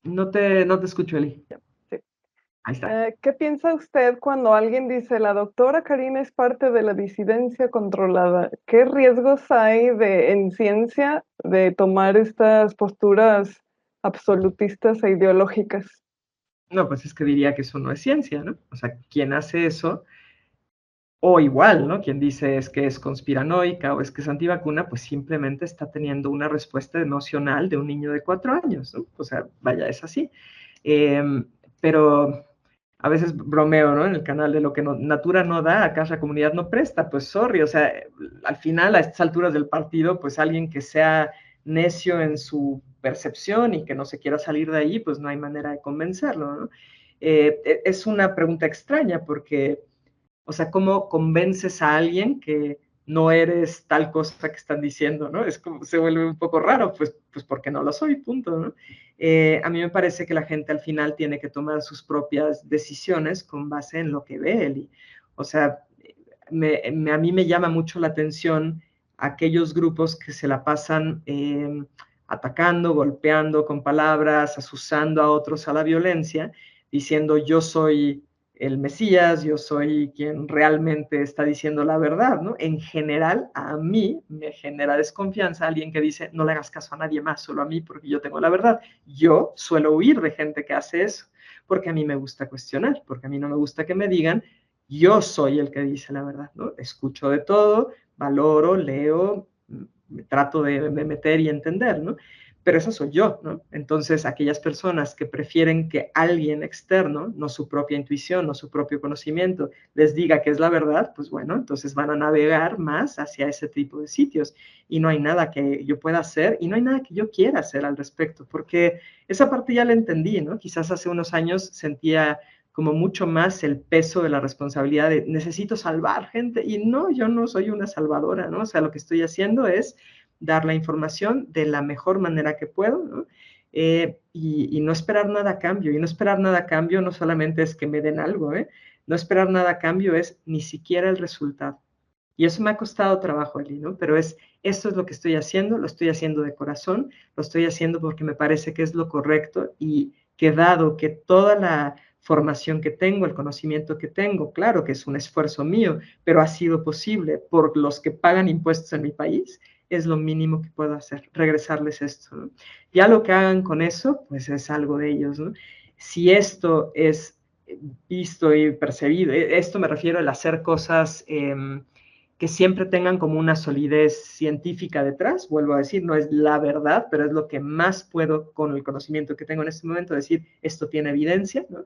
No te escucho, Eli. Sí. Ahí está. ¿Qué piensa usted cuando alguien dice la doctora Karina es parte de la disidencia controlada? ¿Qué riesgos hay en ciencia de tomar estas posturas absolutistas e ideológicas? No, pues es que diría que eso no es ciencia, ¿no? O sea, quien hace eso, o igual, ¿no? Quien dice es que es conspiranoica o es que es antivacuna, pues simplemente está teniendo una respuesta emocional de un niño de 4 años, ¿no? O sea, vaya, es así. Pero a veces bromeo, ¿no? En el canal de lo que Natura no da, acá la comunidad no presta, pues sorry, o sea, al final a estas alturas del partido, pues alguien que sea necio en su percepción y que no se quiera salir de ahí, pues no hay manera de convencerlo, ¿no? Es una pregunta extraña porque, o sea, ¿cómo convences a alguien que no eres tal cosa que están diciendo, ¿no? Es como, se vuelve un poco raro, pues porque no lo soy, punto, ¿no? A mí me parece que la gente al final tiene que tomar sus propias decisiones con base en lo que ve él. O sea, a mí me llama mucho la atención aquellos grupos que se la pasan atacando, golpeando con palabras, asusando a otros a la violencia, diciendo yo soy el Mesías, yo soy quien realmente está diciendo la verdad, ¿no? En general, a mí me genera desconfianza alguien que dice, no le hagas caso a nadie más, solo a mí, porque yo tengo la verdad. Yo suelo huir de gente que hace eso, porque a mí me gusta cuestionar, porque a mí no me gusta que me digan, yo soy el que dice la verdad, ¿no? Escucho de todo, valoro, leo, me trato de meter y entender, ¿no? Pero eso soy yo, ¿no? Entonces, aquellas personas que prefieren que alguien externo, no su propia intuición, no su propio conocimiento, les diga que es la verdad, pues bueno, entonces van a navegar más hacia ese tipo de sitios y no hay nada que yo pueda hacer y no hay nada que yo quiera hacer al respecto, porque esa parte ya la entendí, ¿no? Quizás hace unos años sentía como mucho más el peso de la responsabilidad de necesito salvar gente y no, yo no soy una salvadora, ¿no? O sea, lo que estoy haciendo es dar la información de la mejor manera que puedo, ¿no? Y no esperar nada a cambio. Y no esperar nada a cambio no solamente es que me den algo, ¿eh? No esperar nada a cambio es ni siquiera el resultado. Y eso me ha costado trabajo, Eli, ¿no? Pero esto es lo que estoy haciendo, lo estoy haciendo de corazón, lo estoy haciendo porque me parece que es lo correcto y que dado que toda la formación que tengo, el conocimiento que tengo, claro que es un esfuerzo mío, pero ha sido posible por los que pagan impuestos en mi país, es lo mínimo que puedo hacer, regresarles esto, ¿no? Ya lo que hagan con eso, pues es algo de ellos, ¿no? Si esto es visto y percibido, esto me refiero al hacer cosas que que siempre tengan como una solidez científica detrás. Vuelvo a decir, no es la verdad, pero es lo que más puedo con el conocimiento que tengo en este momento decir, esto tiene evidencia, ¿no?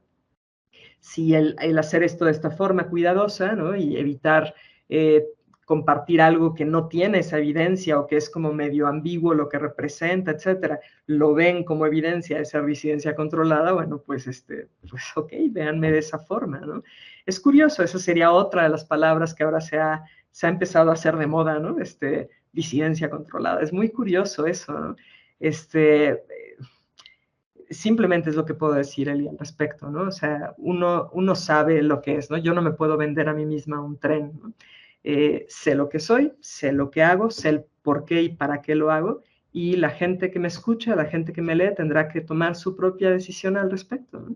Si el hacer esto de esta forma cuidadosa, ¿no? Y evitar compartir algo que no tiene esa evidencia o que es como medio ambiguo lo que representa, etcétera, lo ven como evidencia de ser disidencia controlada, bueno, pues ok, véanme de esa forma, ¿no? Es curioso, esa sería otra de las palabras que ahora se ha empezado a hacer de moda, ¿no? Disidencia controlada. Es muy curioso eso, ¿no? Simplemente es lo que puedo decir, Eli, al respecto, ¿no? O sea, uno sabe lo que es, ¿no? Yo no me puedo vender a mí misma un tren, ¿no? Sé lo que soy, sé lo que hago, sé el por qué y para qué lo hago, y la gente que me escucha, la gente que me lee, tendrá que tomar su propia decisión al respecto, ¿no?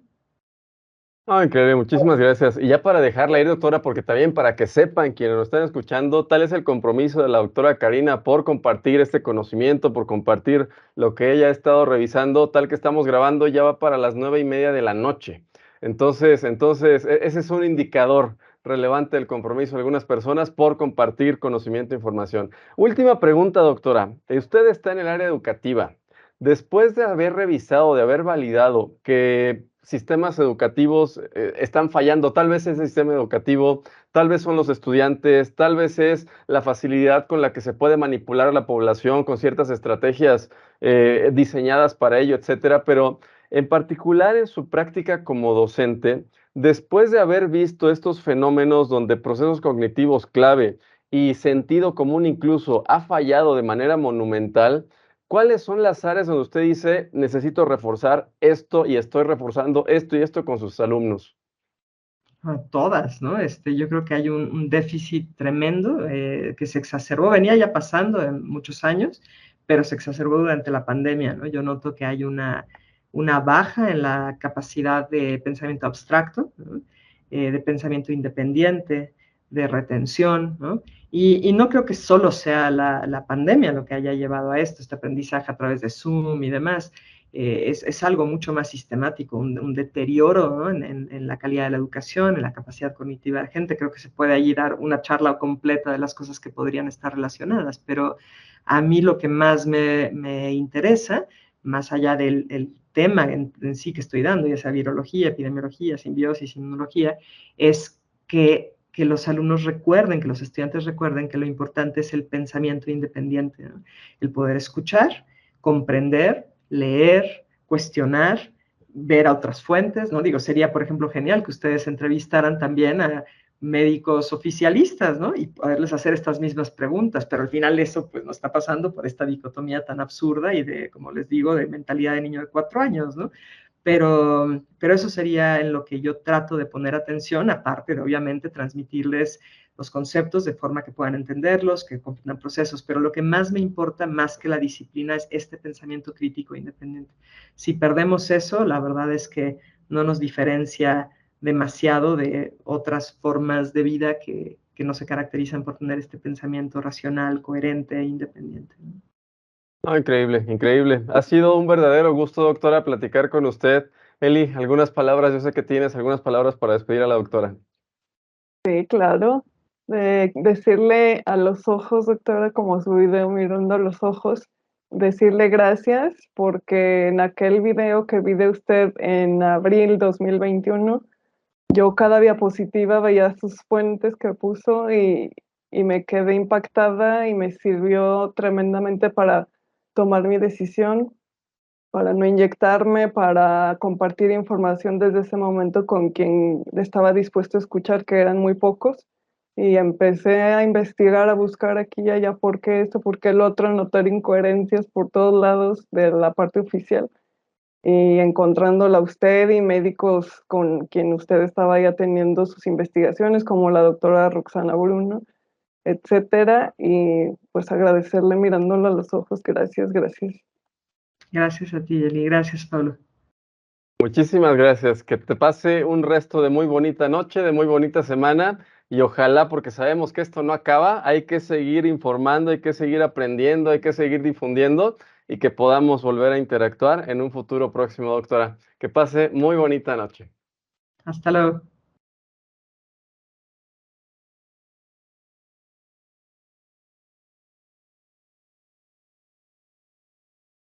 Ah, increíble, muchísimas gracias. Y ya para dejarla ir, doctora, porque también para que sepan quienes nos están escuchando, tal es el compromiso de la doctora Karina por compartir este conocimiento, por compartir lo que ella ha estado revisando, tal que estamos grabando ya va para las 9:30 de la noche. Entonces, ese es un indicador relevante del compromiso de algunas personas por compartir conocimiento e información. Última pregunta, doctora. Usted está en el área educativa. Después de haber revisado, de haber validado que sistemas educativos están fallando, tal vez es el sistema educativo, tal vez son los estudiantes, tal vez es la facilidad con la que se puede manipular a la población con ciertas estrategias diseñadas para ello, etcétera, pero en particular en su práctica como docente, después de haber visto estos fenómenos donde procesos cognitivos clave y sentido común incluso ha fallado de manera monumental, ¿cuáles son las áreas donde usted dice, necesito reforzar esto y estoy reforzando esto y esto con sus alumnos? Todas, ¿no? Yo creo que hay un déficit tremendo que se exacerbó, venía ya pasando en muchos años, pero se exacerbó durante la pandemia, ¿no? Yo noto que hay una baja en la capacidad de pensamiento abstracto, ¿no? De pensamiento independiente, de retención, ¿no? Y no creo que solo sea la pandemia lo que haya llevado a esto, este aprendizaje a través de Zoom y demás. Es algo mucho más sistemático, un deterioro, ¿no? en la calidad de la educación, en la capacidad cognitiva de la gente. Creo que se puede ahí dar una charla completa de las cosas que podrían estar relacionadas, pero a mí lo que más me interesa, más allá del tema en sí que estoy dando, ya sea virología, epidemiología, simbiosis, inmunología, es que los alumnos recuerden, que los estudiantes recuerden que lo importante es el pensamiento independiente, ¿no? El poder escuchar, comprender, leer, cuestionar, ver a otras fuentes, ¿no? Digo, sería, por ejemplo, genial que ustedes entrevistaran también a médicos oficialistas, ¿no? Y poderles hacer estas mismas preguntas, pero al final eso pues no está pasando por esta dicotomía tan absurda y de, como les digo, de mentalidad de niño de 4 años, ¿no? Pero eso sería en lo que yo trato de poner atención, aparte de obviamente transmitirles los conceptos de forma que puedan entenderlos, que comprendan procesos, pero lo que más me importa, más que la disciplina, es este pensamiento crítico e independiente. Si perdemos eso, la verdad es que no nos diferencia demasiado de otras formas de vida que no se caracterizan por tener este pensamiento racional, coherente e independiente. Oh, increíble, increíble. Ha sido un verdadero gusto, doctora, platicar con usted. Eli, algunas palabras, yo sé que tienes algunas palabras para despedir a la doctora. Sí, claro. Decirle a los ojos, doctora, como su video mirando a los ojos, decirle gracias porque en aquel video que vi de usted en abril 2021, yo cada diapositiva veía sus fuentes que puso y me quedé impactada y me sirvió tremendamente para tomar mi decisión, para no inyectarme, para compartir información desde ese momento con quien estaba dispuesto a escuchar, que eran muy pocos. Y empecé a investigar, a buscar aquí y allá por qué esto, por qué el otro, a notar incoherencias por todos lados de la parte oficial. Y encontrándola a usted y médicos con quien usted estaba ya teniendo sus investigaciones, como la doctora Roxana Bruno, etcétera. Y pues agradecerle mirándola a los ojos. Gracias, gracias. Gracias a ti, Eli. Gracias, Pablo. Muchísimas gracias. Que te pase un resto de muy bonita noche, de muy bonita semana y ojalá, porque sabemos que esto no acaba, hay que seguir informando, hay que seguir aprendiendo, hay que seguir difundiendo y que podamos volver a interactuar en un futuro próximo, doctora. Que pase muy bonita noche. Hasta luego.